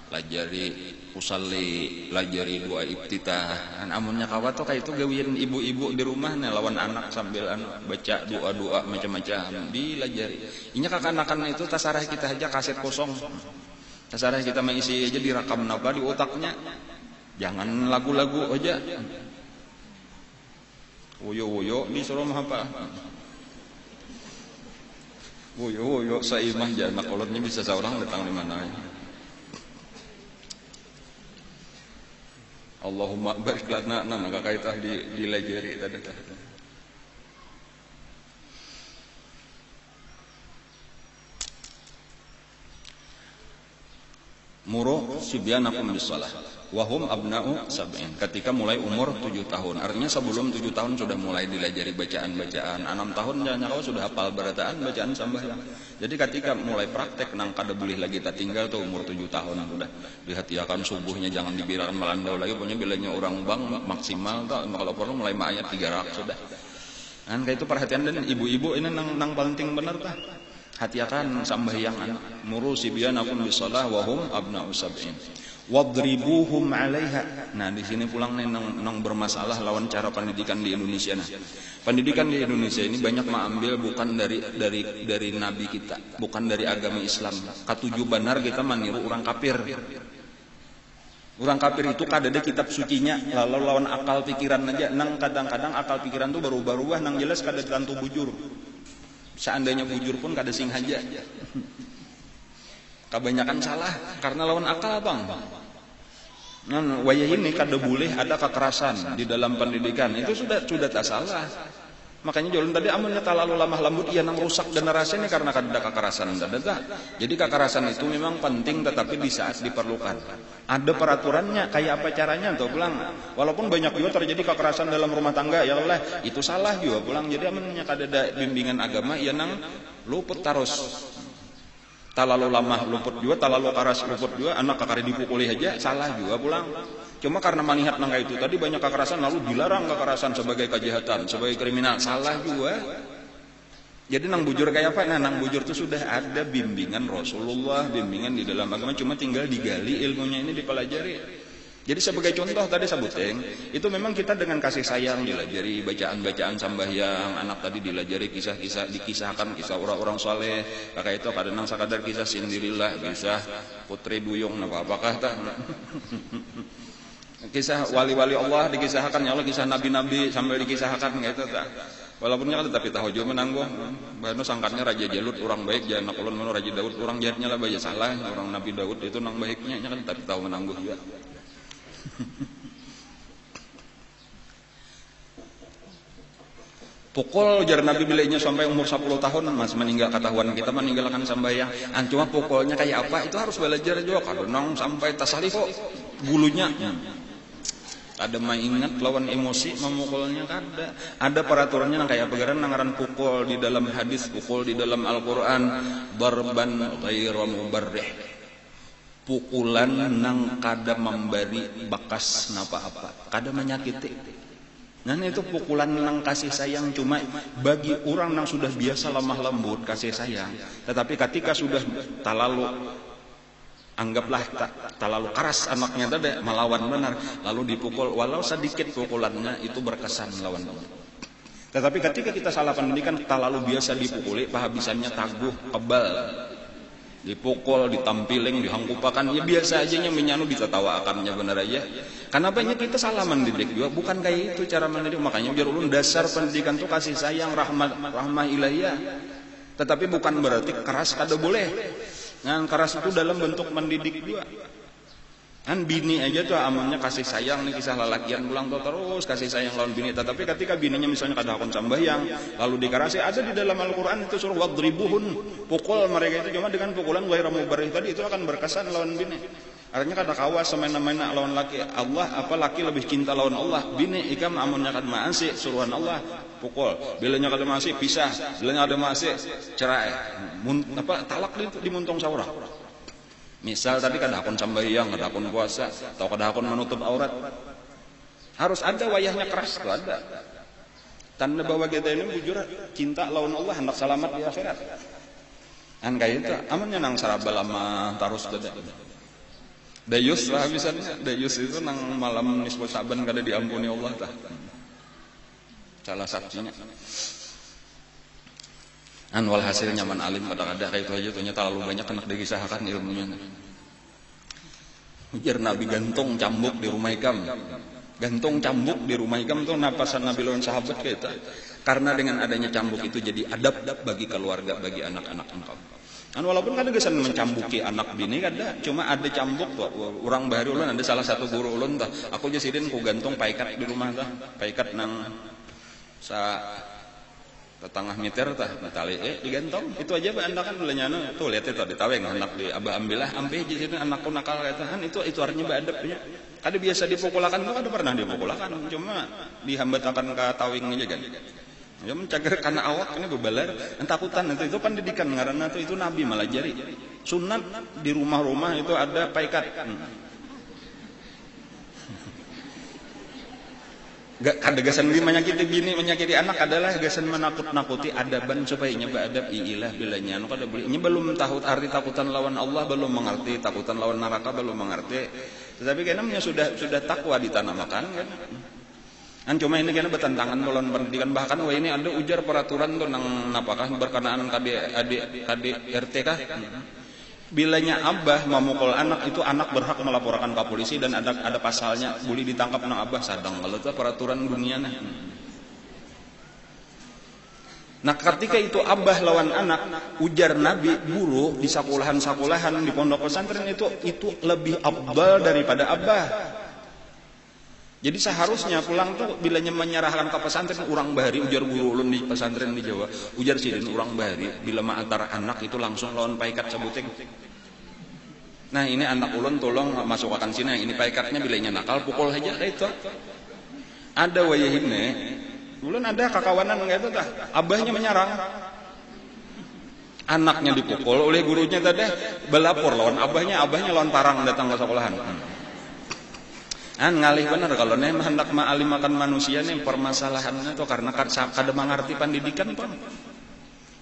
lajari usalli, lajari doa iftitah. Amunnya kawat tuh kayak itu gawian ibu-ibu di rumah nih lawan anak sambil baca doa-doa macam-macam dilajari. Inya kakanakan itu tasarah kita aja kaset kosong. Tasarah kita mengisi aja direkam napa di otaknya. Jangan lagu-lagu aja. Woyo-woyo disuruh mah apa? Woyo saimah jana kolotnya bisa seorang datang di mana ya. Allahumma barik lana nang kakaitah dilajari tadi. Muru sibyanakum bisalah wahum abna'u sab'in, ketika mulai umur 7 tahun. Artinya sebelum 7 tahun sudah mulai dilajari bacaan-bacaan. 6 tahun jangan sudah hafal berataan bacaan sambahyang. Jadi ketika mulai praktek nang kada boleh lagi tak tinggal tuh umur 7 tahun sudah dihatiakan subuhnya jangan dibirakan melandau lagi, pokoknya bilanya orang bang maksimal tak, kalau perlu mulai ayat 3 rak sudah. Kan kayak itu perhatian, dan ibu-ibu ini nang penting bener tah. Hatiakan sambahyang anak. Muru sibyanakum bisalah wahum abna'u sab'in. Wadribuhum 'alaiha. Nah, di sini pulang nih nang bermasalah lawan cara pendidikan di Indonesia. Nah, pendidikan di Indonesia ini banyak mengambil bukan dari nabi kita, bukan dari agama Islam. Katuju benar kita meniru orang kafir. Orang kafir itu kadada kitab sucinya, lalu lawan akal pikiran aja. Nang kadang-kadang akal pikiran tuh berubah-ubah, nang jelas kada tentu bujur. Seandainya bujur pun kada sing haja. Kebanyakan salah karena lawan akal, Bang. Nah, wayah ini kada boleh ada kekerasan di dalam pendidikan. Itu sudah tak salah. Makanya jalan tadi amannya talalu lamah lembut ia nang rusak generasi ini karena kada kekerasan. Jadi kekerasan itu memang penting tetapi di saat diperlukan. Ada peraturannya, kayak apa caranya tuh pulang. Walaupun banyak juga terjadi kekerasan dalam rumah tangga, ya Allah, itu salah juga pulang. Jadi amannya kada ada bimbingan agama ia nang luput terus. Talalu lamah luput juga, talalu karas luput juga, anak kakari dipukuli aja salah juga pulang. Cuma karena manihat nangka itu tadi banyak kekerasan lalu dilarang kekerasan sebagai kejahatan, sebagai kriminal, salah juga. Jadi nang bujur kayak apa? Nah, nang bujur itu sudah ada bimbingan Rasulullah, bimbingan di dalam agama, cuma tinggal digali ilmunya ini dipelajari. Jadi sebagai contoh tadi sabuteng, itu memang kita dengan kasih sayang dilajari bacaan-bacaan sambahyang, anak tadi dilajari kisah-kisah, dikisahkan kisah orang-orang saleh. Kakak itu kadang sakadar kisah sendirilah, kisah putri duyung apa-apakah tak. Kisah wali-wali Allah dikisahkan, ya Allah kisah nabi-nabi sampai dikisahkan gitu tak. Walaupun kan tetapi tahu juga menanggung. Bahkan sangkatnya Raja Jalut orang baik, jangan ulun menu Raja Daud orang jahatnya lah baca salah, orang Nabi Daud itu nang baiknya kan tapi tahu menanggung juga. Pukul jar Nabi bilainya sampai umur 10 tahun mas meninggal ketahuan kita meninggalkan sambayang. Cuma pukulnya kayak apa itu harus belajar juga. Kadang sampai tasarif kok bulunya. Ada maingat lawan emosi memukulnya kada. Ada peraturannya kayak pegaran nangaran pukul di dalam hadis, pukul di dalam Al-Qur'an, darban ghairu mubarrih. Pukulan nang kada memberi bakas napa-apa, kada menyakiti. Nah itu pukulan nang kasih sayang cuma bagi orang nang sudah biasa lemah lembut kasih sayang. Tetapi ketika sudah talalu anggaplah terlalu keras anaknya tadi melawan benar lalu dipukul walau sedikit pukulannya itu berkesan melawan benar. Tetapi ketika kita salah pendidikan terlalu biasa dipukuli pahabisannya taguh kebal dipukul ditampiling dihangkupakan ya biasa aja nya menyanu ditatawakannya benar aja. Kenapa kita salah mendidik juga bukan kayak itu cara mendidik. Makanya biar ulun dasar pendidikan tuh kasih sayang rahmah ilahiyah. Tetapi bukan berarti keras kada boleh. Nah, keras itu dalam bentuk mendidik juga. Kan bini aja tuh amannya kasih sayang nih kisah lalakian pulang tuh terus kasih sayang lawan bini. Tetapi ketika bininya misalnya kada hakun sambahyang lalu dikarasi ada di dalam Al-Qur'an itu suruh wadribuhun pukul mereka itu cuma dengan pukulan ghairu mubarrih tadi itu akan berkesan lawan bini. Artinya kada kawas semena-mena lawan laki Allah apa laki lebih cinta lawan Allah bini ikam amunnya kada maasi suruhan Allah pukul bilanya kada maasi pisah bilanya kada maasi cerai talak di muntung saurah. Misal tadi kada hakun sambahyang, kada hakun puasa, atau kada hakun menutup aurat. Harus ada wayahnya keras tuh ada. Tanda bahwa kita ini bujur cinta lawan Allah hendak selamat di akhirat. Kan kayak itu amannya nang saraba lama terus beda. Dayus lah misalnya, dayus itu nang malam nisfu Saban kada diampuni Allah tah. Salah satunya. Walhasil nyaman alim pada kada kayak itu aja tuhnya terlalu banyak kena dikisahkan ilmunya. Ujar Nabi gantung cambuk di rumah ikam. Gantung cambuk di rumah ikam tuh napasan Nabi lawan sahabat kita. Karena dengan adanya cambuk itu jadi adab bagi keluarga, bagi anak-anak engkau. Walaupun kada gesan mencambuki anak bini kada, cuma ada cambuk tuh. Urang bahari ulun ada salah satu guru ulun tah. Aku jasidin ku gantung paikat di rumah tah. Paikat nang tetangah meter tah tali digantong itu aja ba anda kan belanya tuh lihat itu di taweng anak di abah ambillah ampe jadi anakku nakal katahan itu artinya ba adabnya kada biasa dipukulakan tuh kada pernah dipukulakan cuma dihambatakan ke tawing aja kan ya mencager karena awak ini bebalar takutan itu pendidikan ngaranna itu nabi malah jari sunat di rumah-rumah itu ada paikat gak ada gasan menyakiti bini menyakiti anak adalah gasan menakut-nakuti adaban supaya nyeba adab iilah bilanya anu kada boleh nya belum tahu arti takutan lawan Allah belum mengerti takutan lawan neraka belum mengerti tetapi kayaknya sudah takwa ditanamakan kan cuma ini kayaknya bertentangan lawan pendidikan bahkan wah ini ada ujar peraturan tuh nang napakah berkenaan KD RT kah bilanya abah memukul anak itu anak berhak melaporkan ke polisi dan ada pasalnya boleh ditangkap nang abah sadang kalau itu peraturan dunia nah ketika itu abah lawan anak ujar nabi guru di sakulahan di pondok pesantren itu lebih abdal daripada abah jadi seharusnya pulang tuh bilanya menyerahkan ke pesantren urang bahari ujar guru ulun di pesantren di Jawa ujar sidin urang bahari bila ma'atar anak itu langsung lawan paikat sabuting nah ini anak ulun tolong masukkan sini ini paikatnya bilanya nakal pukul aja itu ada wayahine ulun ada kakawanan kayak itu tah abahnya menyerang anaknya dipukul oleh gurunya tadi belapor lawan abahnya lawan parang datang ke sekolahan ngalih bener kalau nih hendak ma'alimakan manusia nih permasalahannya tuh karena kada mengerti pendidikan pun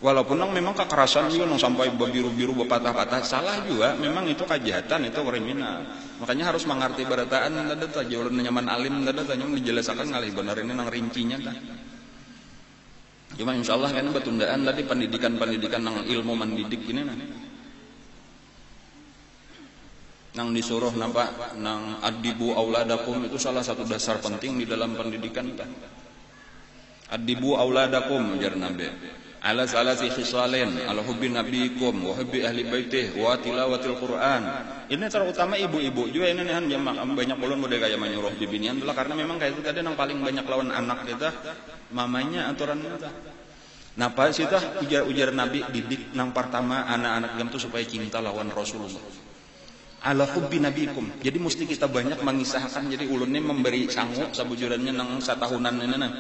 walaupun memang kekerasan juga sampai biru-biru berpatah-patah salah juga memang itu kejahatan itu kriminal makanya harus mengerti berataan ada tuh jauh nyaman alim ada tanya dijelaskan ngalih bener ini nang rincinya kan cuma insyaallah kan betundaan tadi pendidikan nang ilmu mendidik ini nang disuruh nampak nang adibu auladakum itu salah satu dasar penting di dalam pendidikan kan adibu auladakum ujar nabi ala salasi khisalin ala hubbi nabiyikum wa hubbi ahli baitih wa tilawatil Quran ini terutama ibu-ibu juga ini nih banyak ulun udah kayak menyuruh bibinian itulah karena memang kayak itu tadi yang paling banyak lawan anak kita mamanya aturan kita nah pas itu ujar nabi didik nang pertama anak-anak jam itu supaya cinta lawan Rasulullah ala hubbi nabikum jadi mesti kita banyak mengisahkan jadi ulunnya memberi sanggup sabujurannya nang satahunan ini nah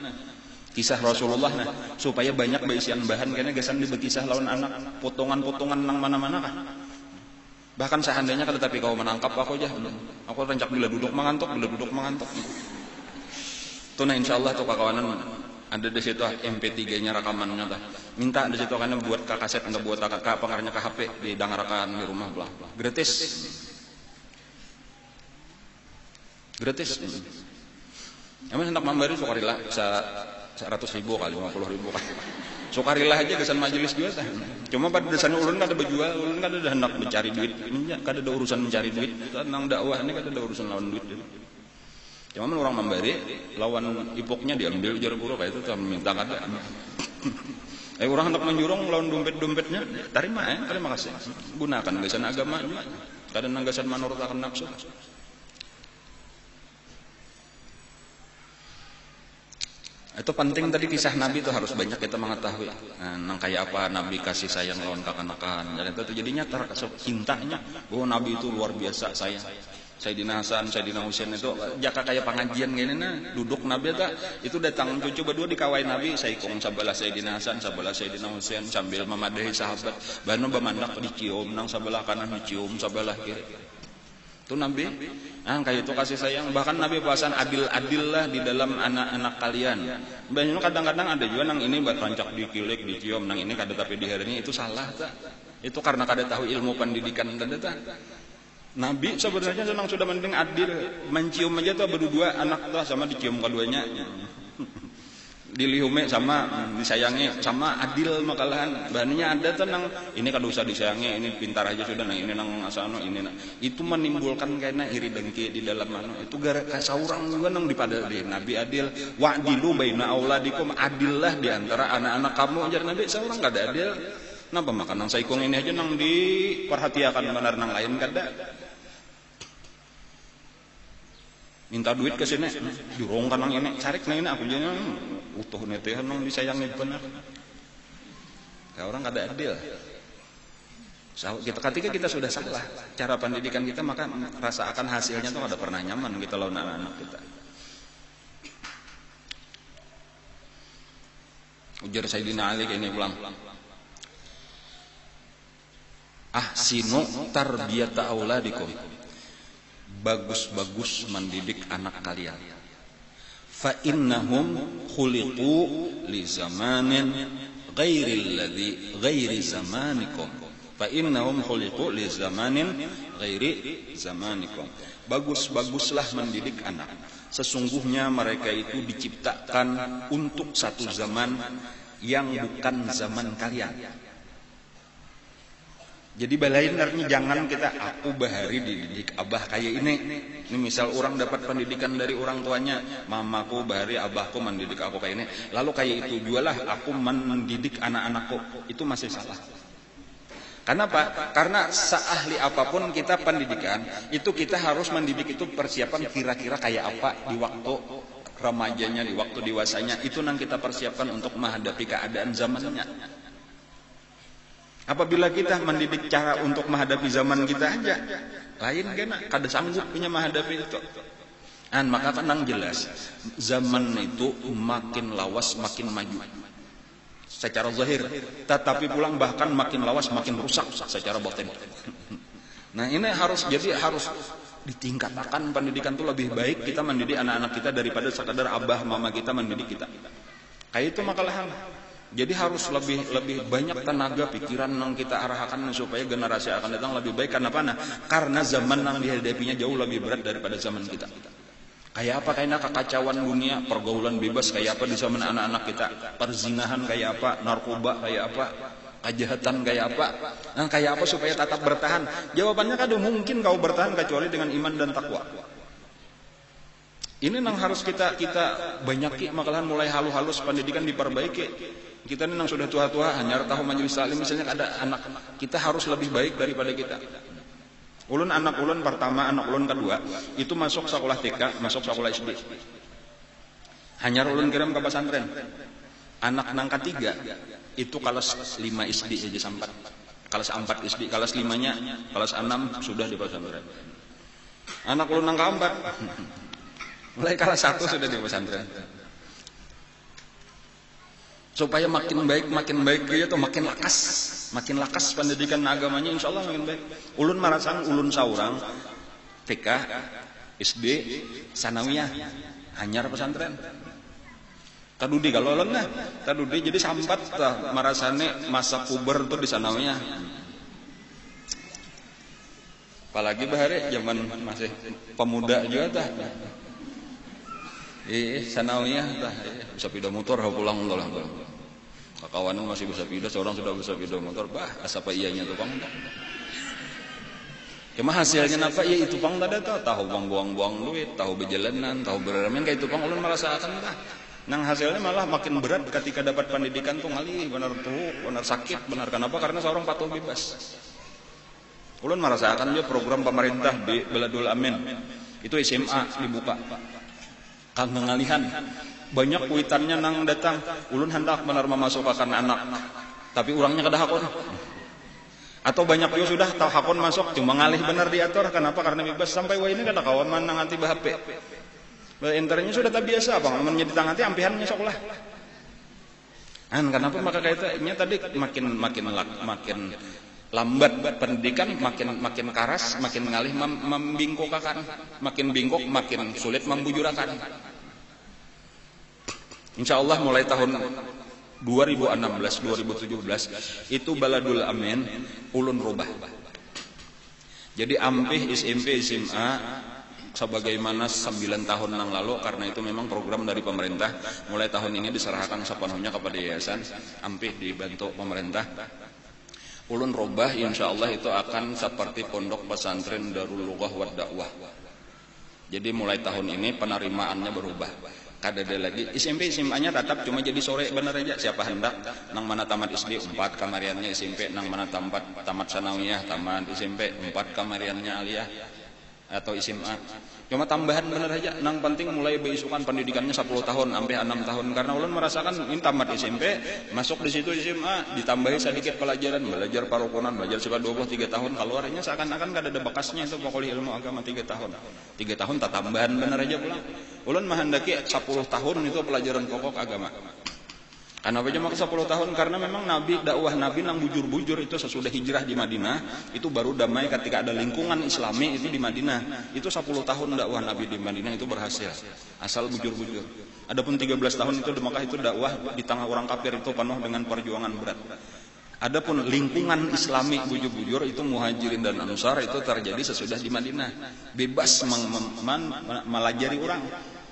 kisah Rasulullah nah supaya banyak berisian bahan karena gasan dibekisah lawan anak potongan-potongan nang mana-mana kan bahkan seandainya kan tetapi kau menangkap aku aja aku rencak bila duduk mengantuk tuh nah insyaallah tuh kawanan ada di situ MP3-nya rekamannya tah minta di situ karena buat ke kaset atau buat ke pengarnya ke HP didengarkan di rumah blah gratis emang hendak memberi sukarila 100.000 kali 50.000 kali sukarila aja kesan majelis juga tah cuma pada dasarnya ulun kada berjual ulun kada ada hendak mencari duit ini kada ada urusan mencari duit nang dakwah ini kada ada urusan lawan duit cuma orang memberi lawan ipoknya diambil ujar guru kayak itu tuh minta kada orang hendak menjurung lawan dompetnya terima terima kasih gunakan gasan agama kada nang gasan manurut akan nafsu itu penting tadi kisah Nabi itu harus banyak kita mengetahui nang kayak apa Nabi kasih sayang lawan kekanakan dan itu jadinya cintanya bahwa Nabi itu luar biasa sayang Sayyidina Hasan, Sayyidina Husain itu jaka kayak pengajian gini nah duduk Nabi itu datang cucu berdua dikawai Nabi saikong sabalah Sayyidina Hasan sabalah Sayyidina Husain sambil memadahi sahabat banu bemandak dicium nang sabalah kanan dicium sabalah kiri itu Nabi kayak itu kasih sayang bahkan Nabi pasan adil lah di dalam anak-anak kalian banyak kadang-kadang ada juga nang ini buat rancak dikilik dicium nang ini kada tapi di hari ini itu salah tak itu karena kada tahu ilmu pendidikan kada tak Nabi sebenarnya sudah mending adil mencium aja tuh berdua anak tuh sama dicium keduanya dilihume sama disayangi sama adil makalahan bahannya ada tenang ini kada usah disayangi ini pintar aja sudah nah ini nang asano ini nah itu menimbulkan kena iri dengki di dalam mana itu gara kasaurang juga nang dipada di Nabi adil wa'dilu baina auladikum adillah di antara anak-anak kamu ajar Nabi seorang kada adil napa makanan saikong ini aja nang diperhatiakan benar nang lain kada minta duit ke sini jurong kanang ini carik nang ini aku jangan utuh neteh nang disayangi benar Orang kada adil. Ketika kita sudah salah cara pendidikan kita, maka rasa akan hasilnya tuh ada pernah nyaman kita lawan anak-anak kita. Ujar Sayyidina Ali ini pulang. Ahsinu tarbiyata auladikum. Bagus-bagus mendidik anak kalian. Fa innahum khuliqu li zamanin ghairi zamanikum. Fa innahum khuliqu li zamanin ghairi zamanikum. Bagus-baguslah mendidik anak. Sesungguhnya mereka itu diciptakan untuk satu zaman yang bukan zaman kalian. Jadi balainernya jangan kita aku bahari dididik abah kayak ini. Ini misal orang dapat pendidikan dari orang tuanya, mamaku bahari abahku mendidik aku kayak ini. Lalu kayak itu jualah aku mendidik anak-anakku. Itu masih salah. Kenapa? Karena seahli apapun kita pendidikan, itu kita harus mendidik itu persiapan kira-kira kayak apa di waktu remajanya, di waktu dewasanya. Itu yang kita persiapkan untuk menghadapi keadaan zamannya. Apabila kita mendidik cara untuk menghadapi zaman kita aja, lain kan kada sanggup punya menghadapi itu. Maka kan nang jelas, zaman itu makin lawas makin maju secara zahir, tetapi pulang bahkan makin lawas makin rusak secara batin. Nah ini harus ditingkatkan pendidikan itu lebih baik kita mendidik anak-anak kita daripada sekadar abah mama kita mendidik kita. Kayak itu makalahan. Jadi harus lebih banyak tenaga pikiran yang kita arahkan supaya generasi akan datang lebih baik. Kenapa? Karena zaman yang dihadapinya jauh lebih berat daripada zaman kita. Kayak apa kayaknya kekacauan dunia, pergaulan bebas kayak apa di zaman anak-anak kita, perzinahan kayak apa, narkoba kayak apa, kejahatan kayak apa, dan kayak apa supaya tetap bertahan. Jawabannya kada mungkin kau bertahan kecuali dengan iman dan takwa. Ini yang harus kita banyaki, makanya mulai halus pendidikan diperbaiki. Kita ini yang sudah tua-tua hanya tahu majelis taklim, misalnya ada anak kita harus lebih baik daripada kita. Ulun anak ulun pertama, anak ulun kedua itu masuk sekolah TK, masuk sekolah SD. Hanya ulun kirim ke pesantren. Anak nang ketiga itu kelas 5 SD saja sampai. Kelas 4 SD, kelas 5-nya, kelas 6 sudah di pesantren. Anak ulun nang keempat mulai kelas 1 sudah di pesantren. Supaya makin baik gitu, makin lakas pendidikan agamanya, insya Allah makin baik. Ulun marasan ulun saurang TK, SD, sanawiyah, hanyar pesantren. Tadudi kalau ulun tadudi jadi sampat marasane masa puber tuh di sanawiyah. Apalagi bahare zaman masih pemuda juga tah. Sanawiyah tah bisa pindah motor pulang lah. Kawannya masih bisa pindah, seorang sudah bisa pindah motor, asapa ianya tukang. Cuma hasilnya apa? Ya itu pang tadi tahu buang-buang duit, tahu berjalanan, tahu berremen kayak itu pang ulun merasakan dah. Nang hasilnya malah makin berat ketika dapat pendidikan tuh ngalih, benar tuh, benar sakit, benar kenapa? Karena seorang patuh bebas. Ulun merasakan juga program pemerintah di Baladul Amin. Itu SMA dibuka. Kang ngalihan. Banyak kuitannya nang datang, ulun hendak benar memasukkan anak, tapi orangnya kada hakon. Atau banyak juga sudah tahu hakon masuk, cuma ngalih benar diatur. Kenapa? Karena bebas sampai wah ini kada kawan nang anti HP. Internya sudah tak biasa, bang. Menjadi tanganti ampihannya sok lah. Kenapa? Maka kaitannya tadi makin lambat pendidikan, makin karas, makin ngalih membingkokakan, makin bingkok, makin sulit membujurakan. Insya Allah mulai tahun 2016-2017 itu Baladul Amin ulun rubah. Jadi ampih SMP SMA sebagaimana 9 tahun yang lalu, karena itu memang program dari pemerintah. Mulai tahun ini diserahkan sepenuhnya kepada yayasan, ampih dibantu pemerintah. Ulun rubah insya Allah itu akan seperti pondok pesantren Darul Lughah wad Dakwah. Jadi mulai tahun ini penerimaannya berubah. Kada ada lagi SMP SMA-nya tetap cuma jadi sore bener aja, siapa hendak nang mana tamat SD 4 kamariannya SMP, nang mana tamat sanawiyah tamat SMP 4 kamariannya aliyah. atau SMA. Cuma tambahan bener aja, nang penting mulai beisukan pendidikannya 10 tahun sampai 6 tahun karena ulun merasakan ini tamat SMP, masuk di situ SMA, ditambahi sedikit pelajaran, belajar parukunan, belajar sifat 23 tahun, keluarnya seakan-akan kada ada bekasnya itu pokoknya ilmu agama 3 tahun. 3 tahun tak tambahan bener aja pulang. Ulun menghendaki 10 tahun itu pelajaran pokok agama. Kenapa cuma 10 tahun? Karena memang Nabi, dakwah Nabi nang bujur-bujur itu sesudah hijrah di Madinah, itu baru damai ketika ada lingkungan Islami itu di Madinah. Itu 10 tahun dakwah Nabi di Madinah itu berhasil. Asal bujur-bujur. Adapun 13 tahun itu di Makkah itu dakwah di tengah orang kafir itu penuh dengan perjuangan berat. Adapun lingkungan Islami bujur-bujur itu Muhajirin dan Ansar itu terjadi sesudah di Madinah. Bebas melajari orang.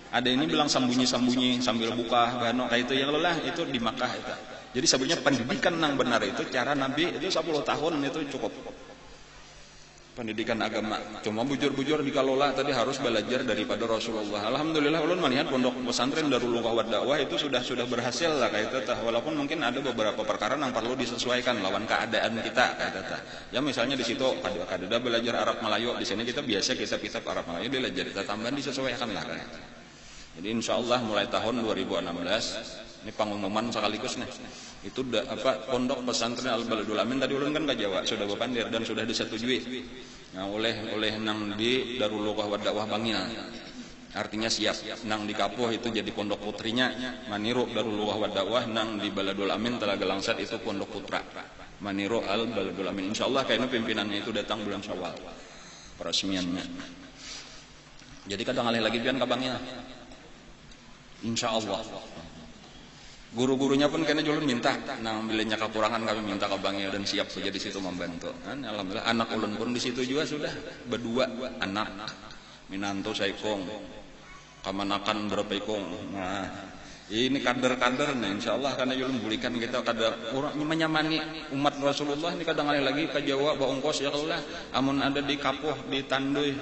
Ada ini bilang sambunyi-sambunyi sambil buka gano kayak itu yang lelah itu di Makkah itu. Jadi sebenarnya pendidikan yang benar itu cara Nabi itu 10 tahun itu cukup. Pendidikan agama cuma bujur-bujur dikelola tadi harus belajar daripada Rasulullah. Alhamdulillah ulun melihat pondok pesantren Darul Lughah Dakwah itu sudah berhasil lah kayak itu. Walaupun mungkin ada beberapa perkara yang perlu disesuaikan lawan keadaan kita kayak itu. Ya misalnya di situ kada belajar Arab Melayu, di sini kita biasa kitab Arab Melayu belajar, kita tambahan disesuaikan lah kayak itu. Jadi insya Allah mulai tahun 2016 ini pengumuman sekaligus nih. Itu pondok pesantren Al Baladul Amin tadi ulun kan ke Jawa sudah bepandir dan sudah disetujui. Nah, oleh nang di Darul Lughah Dakwah Bangil. Artinya siap. Nang di Kapuh itu jadi pondok putrinya, Maniru Darul Lughah Dakwah, nang di Baladul Amin Telaga Langsat itu pondok putra. Maniru Al Baladul Amin. Insya Allah kayaknya pimpinannya itu datang bulan Syawal. Peresmiannya. Jadi kadang alih lagi pian ke Bangil. Insya Allah guru-gurunya pun kayaknya julun minta nang bilenya kekurangan kami minta ke Bangil dan siap saja di situ membantu. Alhamdulillah anak ulun pun di situ juga sudah berdua anak minanto saikong kamanakan berapa ikong. Nah ini kader-kader nih insya Allah karena julun bulikan kita kader orang menyamani umat Rasulullah ini kadang lagi ke Jawa baongkos ya kalau lah amun ada di Kapuh di Tanduy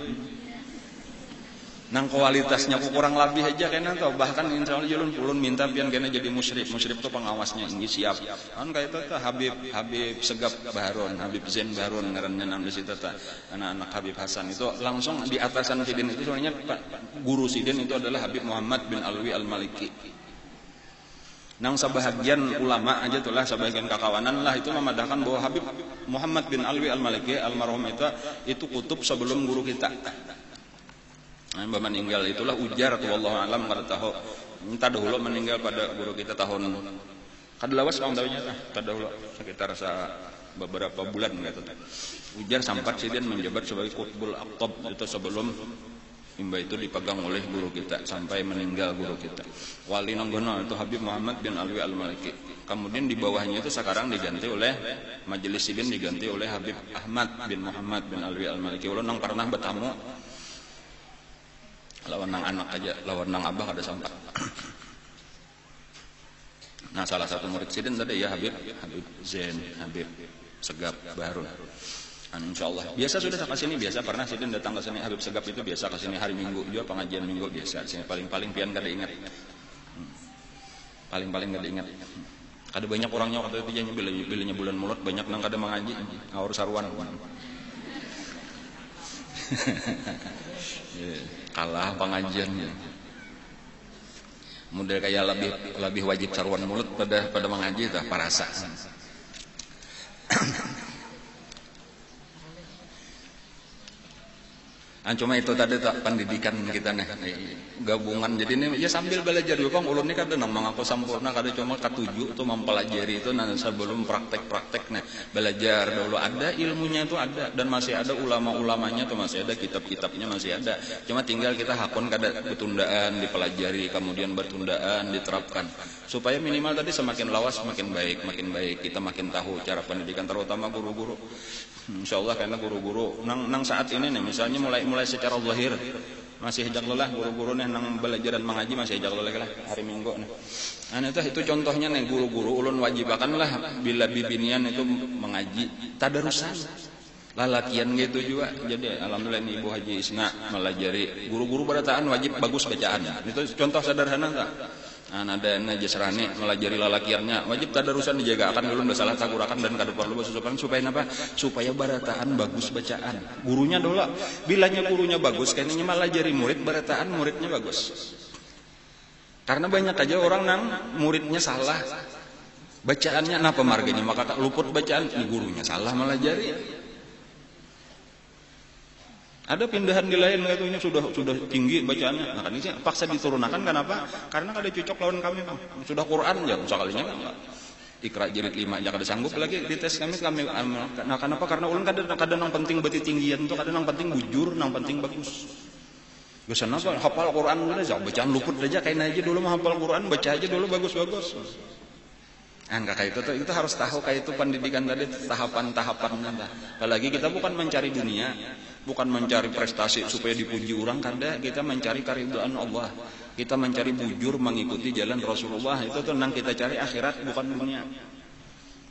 nang kualitasnya kurang lebih aja kena tau bahkan insya Allah ulun minta pian kena jadi musyrif tuh pengawasnya ini siap kan kayak itu tuh Habib Segap Baharun Habib Zain Baharun ngarannya nang di situ tuh anak-anak Habib Hasan itu langsung di atasan Sidin itu sebenarnya guru Sidin itu adalah Habib Muhammad bin Alwi Al-Maliki. Nang sebahagian ulama aja tuh lah sebagian kakawanan lah itu memadahkan bahwa Habib Muhammad bin Alwi Al-Maliki almarhum itu kutub sebelum guru kita. Mbak meninggal itulah ujar ke wallahu alam kada tahu minta dahulu meninggal pada guru kita tahun kada lawas kaum tahunya kada dahulu sekitar beberapa bulan gitu. Ujar sampai Sidin menjabat sebagai Qutbul Aqtab itu sebelum imba itu dipegang oleh guru kita sampai meninggal guru kita. Wali nanggono itu Habib Muhammad bin Alwi Al-Maliki. Kemudian di bawahnya itu sekarang diganti oleh Majelis Sidin diganti oleh Habib Ahmad bin Muhammad bin Alwi Al-Maliki. Ulun nang pernah bertamu lawan nang anak aja, lawan nang abah ada sampai. Nah salah satu murid Sidin tadi ya Habib Zain, Habib Segap Baharun. Insya Allah biasa sudah ke sini biasa pernah Sidin datang ke sini Habib Segap itu biasa ke sini hari Minggu juga pengajian Minggu biasa. Sini paling pian kada ingat. Paling kada ingat. Kada banyak orangnya waktu itu jadinya bilanya bulan mulut banyak nang kada mengaji ngawur sarwan. Kalah pengajiannya model kayak lebih wajib sarwan mulut pada mengaji tah parasa. Cuma itu tadi tak pendidikan kita nih gabungan jadi ini ya sambil belajar juga kan ulun ini kada nang mengaku sampurna kada cuma ketujuh tuh mempelajari itu nanti sebelum praktek nih belajar dulu ada ilmunya itu ada dan masih ada ulama-ulamanya tuh masih ada kitab-kitabnya masih ada cuma tinggal kita hakun kada betundaan dipelajari kemudian bertundaan diterapkan supaya minimal tadi semakin lawas makin baik kita makin tahu cara pendidikan terutama guru-guru. Insya Allah karena guru-guru nang saat ini nih misalnya mulai secara zahir masih hejak lelah guru-guru nih nang belajaran mengaji masih hejak lelah hari Minggu nih. Nah itu contohnya nih guru-guru ulun wajibakan lah bila bibinian itu mengaji tadarusan lalakian gitu juga. Jadi alhamdulillah ini Ibu Haji Isna melajari guru-guru berataan wajib bagus bacaan. Itu contoh sederhana tak? ada jasrani melajari lalakiannya wajib tadarusan dijaga akan belum salah takurakan dan kada perlu basusupan supaya apa supaya barataan bagus bacaan gurunya dola bilanya gurunya bagus kayaknya melajari murid barataan muridnya bagus karena banyak aja orang nang muridnya salah bacaannya napa marganya maka luput bacaan gurunya salah melajari. Ada pindahan di lain katanya sudah tinggi bacaannya. Nah, kan ini paksa diturunkan kenapa? Karena kada cocok lawan kami, Bang. Sudah Quran ya sekalinya kan. Ikra jilid 5 aja kada sanggup lagi di tes kami amalkan. Nah, kenapa? Karena ulun kada nang penting beti tinggian tuh, kada nang penting bujur, nang penting bagus. Geus apa? Hafal Quran udah bacaan luput aja kain aja dulu mah hafal Quran, baca aja dulu bagus-bagus. Kakak itu harus tahu kayak itu pendidikan tadi tahapan-tahapannya. Apalagi kita bukan mencari dunia, bukan mencari prestasi supaya dipuji orang, karena kita mencari keridhaan Allah. Kita mencari bujur mengikuti jalan Rasulullah, itu tenang kita cari akhirat bukan dunia.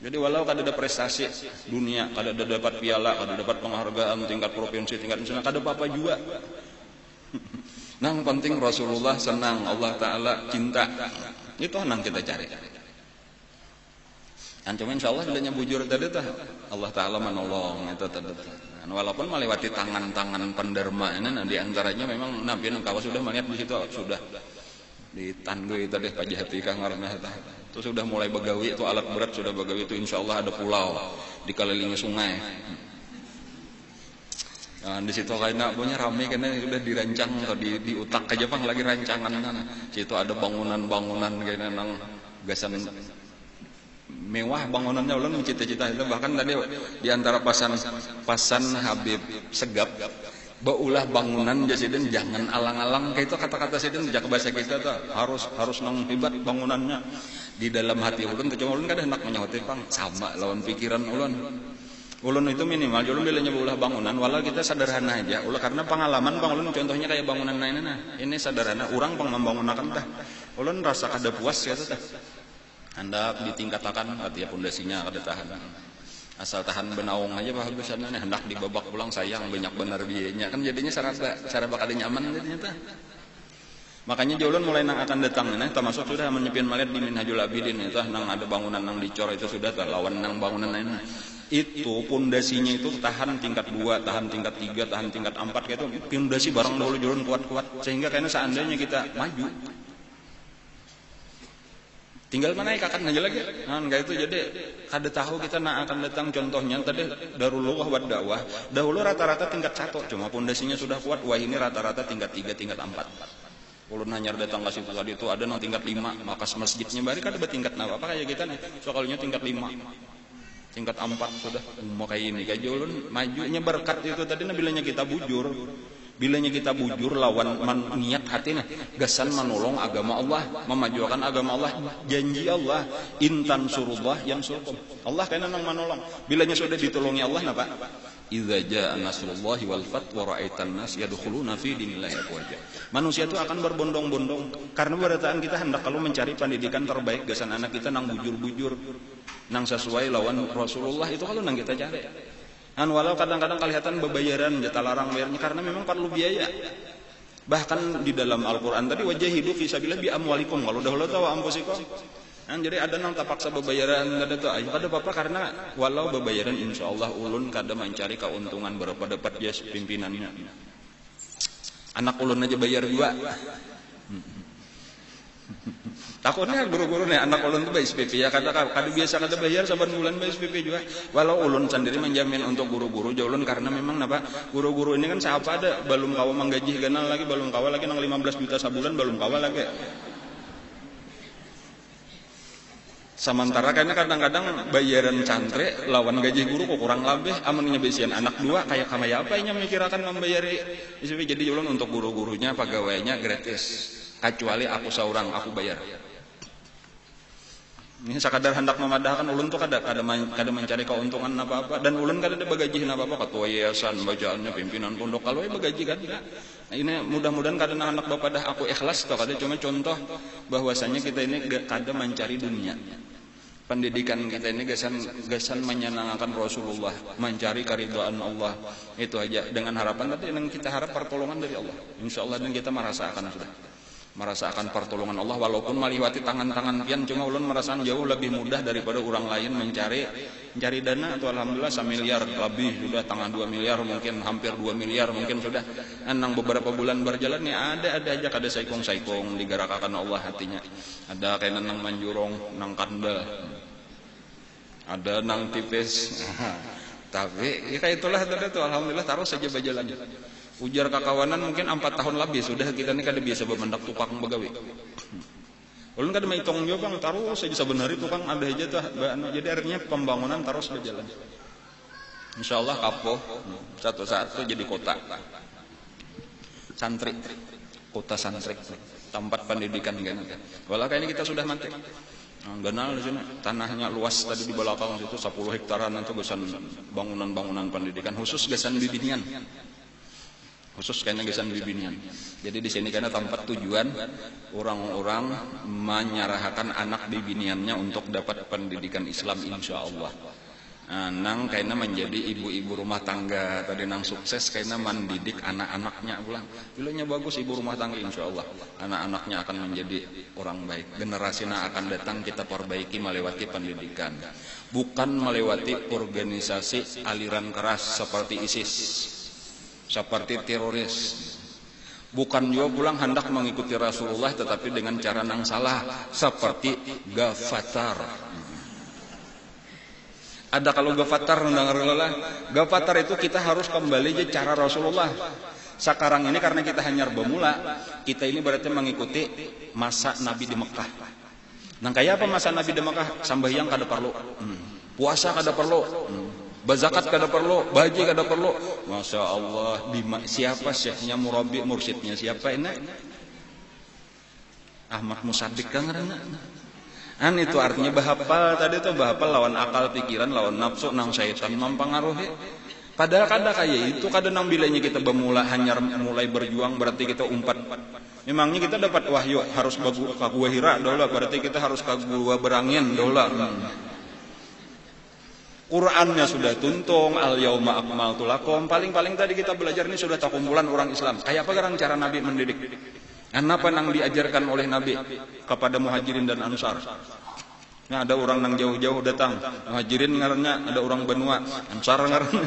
Jadi walau kada ada prestasi dunia, kada ada dapat piala, kada dapat penghargaan tingkat provinsi, tingkat nasional, kada apa-apa juga. Nang penting Rasulullah senang, Allah Ta'ala cinta. Itu nang kita cari. Cuma insya Allah bilanya bujur tadi tuh Allah Ta'ala menolong itu tadi. Walaupun melewati tangan-tangan penderma ini, nah, diantaranya memang Nabi Nengkawa sudah melihat di situ sudah ditandui tadi Pak Jahati Kang Warna itu sudah mulai begawi itu alat berat sudah begawi itu insya Allah ada pulau dikelilingi sungai. Nah, di situ kayaknya punya ramai karena sudah dirancang atau di utak aja Bang lagi rancangan. Situ ada bangunan-bangunan kayaknya nang gasan mewah bangunannya ulun cita-cita itu bahkan tadi diantara pasan Habib Segap baulah bangunan jasiden jangan alang-alang kayak itu kata-kata sidin jak bahasa kita tuh harus nang hebat bangunannya di dalam hati ulun cuma ulun kada hendak menyauti Bang sama lawan pikiran ulun itu minimal ulun bilanya baulah bangunan walau kita sederhana aja ulah karena pengalaman Bang ulun contohnya kayak bangunan ini sederhana orang pang membangunakan dah ulun rasa kada puas ya tuh hendak ditingkatakan artinya pondasinya kada tahan asal tahan benaung aja bagusannya hendak dibabak pulang sayang banyak benar biayanya kan jadinya cara bakal nyaman jadinya tah makanya jaulun mulai nang akan datang termasuk sudah menyepin melihat di Minhajul Abidin itu nang ada bangunan nang dicor itu sudah lawan nang bangunan lain itu pondasinya itu tahan tingkat 2 tahan tingkat 3 tahan tingkat 4 gitu pondasi barang dahulu jaulun kuat-kuat sehingga kayaknya seandainya kita maju tinggal menaikkan aja lagi. Nah, enggak itu jadi kada tahu kita akan datang contohnya tadi darulullah wa dakwah. Dahulu rata-rata tingkat 1, cuma pondasinya sudah kuat. Wah ini rata-rata tingkat 3, tingkat 4. Ulun hanya datang ke situ tadi itu ada nang tingkat 5, maka masjidnya bari kada tingkat apa kayak kita nih. Soalnya tingkat 5. Tingkat 4 sudah kayak ini kayak ulun majunya berkat itu tadi bilanya kita bujur. Bilanya kita bujur lawan niat hati gasan menolong agama Allah, memajukan agama Allah, janji Allah, intan surullah yang surkum. Allah kena nang menolong. Bilanya sudah ditolongi Allah napa? Idza jaa nasrullahi wal fath wa ra'aitan nas yadkhuluna fi dinillahi afwaja. Manusia itu akan berbondong-bondong karena berataan kita hendak kalau mencari pendidikan terbaik gasan anak kita nang bujur-bujur, nang sesuai lawan Rasulullah itu kalau nang kita cari. Walau kadang-kadang kelihatan bebayaran jatah larang bayarnya karena memang perlu biaya. Bahkan di dalam Al-Qur'an tadi wajahidu fi sabilillah bi amwalikum walau dahulu tahu ampusikum. Jadi ada nang terpaksa bebayaran ada tuh ayo kada apa-apa karena walau bebayaran insyaallah ulun kada mencari keuntungan berapa dapat jas pimpinannya. Anak ulun aja bayar juga. Takutnya guru-guru nih anak ulun tuh bayar SPP ya kada biasa kada bayar saban bulan bayar SPP juga. Walau ulun sendiri menjamin untuk guru-guru ulun karena memang napa guru-guru ini kan siapa ada belum kawa menggaji ganal lagi belum kawa lagi nang 15 juta sabulan belum kawa lagi. Sementara karena kadang-kadang bayaran cantre lawan gaji guru kok kurang lebih amunnya besian anak 2 kayak kamaya apa nya mikirakan membayari SPP jadi ulun untuk guru-gurunya pegawainya gratis kecuali aku seorang aku bayar. Ini sekadar hendak memadahkan ulun tuh kada mencari keuntungan apa-apa dan ulun kada ada bagajian apa-apa ketua yayasan bacaannya pimpinan pondok kalau bagaji kan. Nah, ini mudah-mudahan kada anak bapak dah aku ikhlas tuh kada cuma contoh bahwasanya kita ini kada mencari dunia. Pendidikan kita ini gasan menyenangkan Rasulullah, mencari keridhaan Allah. Itu aja dengan harapan tadi yang kita harap pertolongan dari Allah. Insyaallah dan kita merasakan sudah. merasakan pertolongan Allah walaupun meliwati tangan-tangan pian, cuma ulun merasakan jauh lebih mudah daripada orang lain mencari dana atau alhamdulillah 1 miliar lebih sudah, tengah 2 miliar mungkin, hampir 2 miliar mungkin sudah. Nang beberapa bulan berjalan nih ada aja kada saikong digarakakan Allah hatinya. Ada kayak nang manjurong, nang kandel, ada nang tipis. Tapi ya kayak itulah tadi tuh alhamdulillah taruh saja berjalan. Ujar kakawanan mungkin 4 tahun lebih sudah kita nih kada biasa bemendak tukang begawi. Ulun kada maitung jo Bang, taruh saja sebenarnya tukang ada aja tuh. Jadi akhirnya pembangunan terus berjalan. Insyaallah kapoh satu saat tuh jadi kota. Santri. Kota santri. Tempat pendidikan kan. Walau kayaknya kita sudah mati. Benar di sini tanahnya luas tadi di belakang situ 10 hektaran itu gesan bangunan-bangunan pendidikan khusus gesan bibinian. Khusus kayaknya gesan bibinian. Jadi di sini karena tempat tujuan orang-orang menyerahkan anak bibiniannya untuk dapat pendidikan Islam insya Allah. Nang kayaknya menjadi ibu-ibu rumah tangga tadi nang sukses kayaknya mendidik anak-anaknya pulang. Bilangnya bagus ibu rumah tangga insya Allah. Anak-anaknya akan menjadi orang baik. Generasinya akan datang kita perbaiki melewati pendidikan. Bukan melewati organisasi aliran keras seperti ISIS. Seperti teroris. Bukan juga pulang hendak mengikuti Rasulullah tetapi dengan cara nang salah seperti Gafatar. Ada kalau Gafatar Gafatar itu kita harus kembali je cara Rasulullah. Sekarang ini karena kita hanya bermula, kita ini berarti mengikuti masa Nabi di Mekah. Nah kayak apa masa Nabi di Mekah? Sambahyang kada perlu. Puasa kada perlu. Bazakat kada perlu, bahaji kada perlu. Masya Allah, siapa syekhnya murabi mursyidnya siapa ini? Ahmad Musaddiq kan ngarana. Itu artinya bahapal tadi tuh bahapal lawan akal pikiran, lawan nafsu nang syaitan mempengaruhi. Padahal kada kayak itu, kada nang bilanya kita bermula hanya mulai berjuang berarti kita umpat. Memangnya kita dapat wahyu harus ka Gua Hira dola, berarti kita harus ka Gua Berangin dola. Qurannya sudah tuntung, al-yauma akmaltu lakum. Paling-paling tadi kita belajar ini sudah kumpulan orang Islam. Kayak apa garang cara Nabi mendidik? Apa yang diajarkan oleh Nabi kepada muhajirin dan ansar? Nah, ada orang yang jauh-jauh datang. Muhajirin ngarannya, ada orang benua, ansar ngarannya.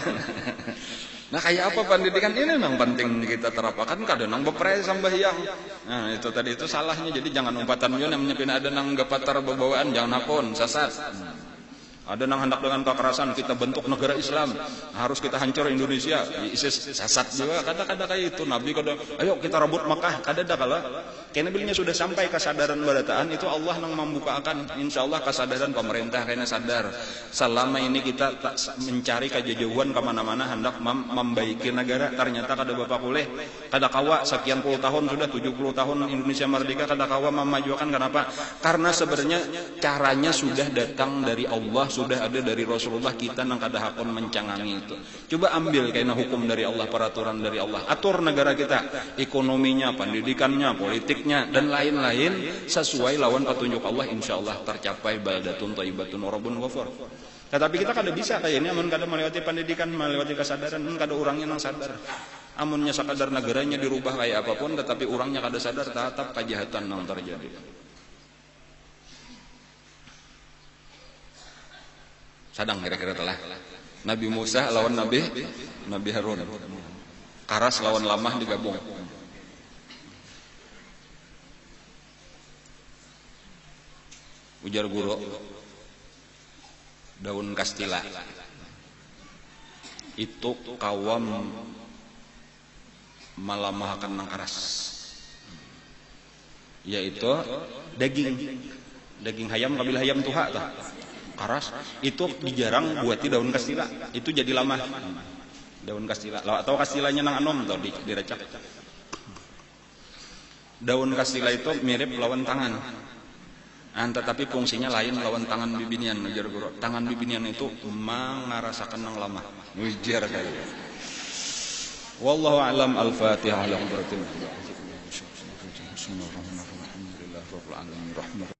Nah, kayak apa pendidikan ini yang penting kita terapkan? Kadang nang beprai sambahyang. Nah, itu tadi itu salahnya. Jadi jangan umpatan yo namanya pina ada nang gapatar bebawaan, jangan hapon, sasat. Ada nang hendak dengan kekerasan kita bentuk negara Islam, harus kita hancur Indonesia. ISIS sasat juga kata-kata kayak itu. Nabi kada ayo kita rebut Makkah, kada kala. Karena bilnya sudah sampai kesadaran barataan itu Allah nang membukakan insyaallah kesadaran pemerintah kayaknya sadar. Selama ini kita tak mencari kejauhan kemana-mana hendak membaiki negara, ternyata kada bapak boleh. Kada kawa sekian puluh tahun sudah 70 tahun Indonesia merdeka kada kawa memajukan. Kenapa? Karena sebenarnya caranya sudah datang dari Allah, sudah ada dari Rasulullah, kita nang kada hakon mencangangi itu. Coba ambil kayaknya hukum dari Allah, peraturan dari Allah, atur negara kita, ekonominya, pendidikannya, politiknya dan lain-lain sesuai lawan petunjuk Allah, insyaallah tercapai baldatun thayyibatun wa rabbun ghafur. Tetapi kita kada bisa kayak ini, amun kada melewati pendidikan, melewati kesadaran, kada orangnya nang sadar. Amunnya sakadar negaranya dirubah kayak apapun, tetapi orangnya kada sadar, tetap kejahatan nang terjadi. Sadang kira-kira telah Nabi Musa lawan Nabi Harun, Karas lawan Lamah digabung. Ujar guru daun kastila itu kawam malamahkan nang Karas, yaitu daging hayam kabil hayam tuha tah. Karas itu dijarang buati daun kastila, itu jadi lama daun kastila atau kastilanya nang anom atau direcak. Daun kastila itu mirip lawan tangan, tetapi fungsinya lain lawan tangan bibinian. Ujar guru, tangan bibinian itu mengarasakan nang lama. Ujar kaya. Wallahu a'lam. Al-Fatihah. Bismillahirrahmanirrahim.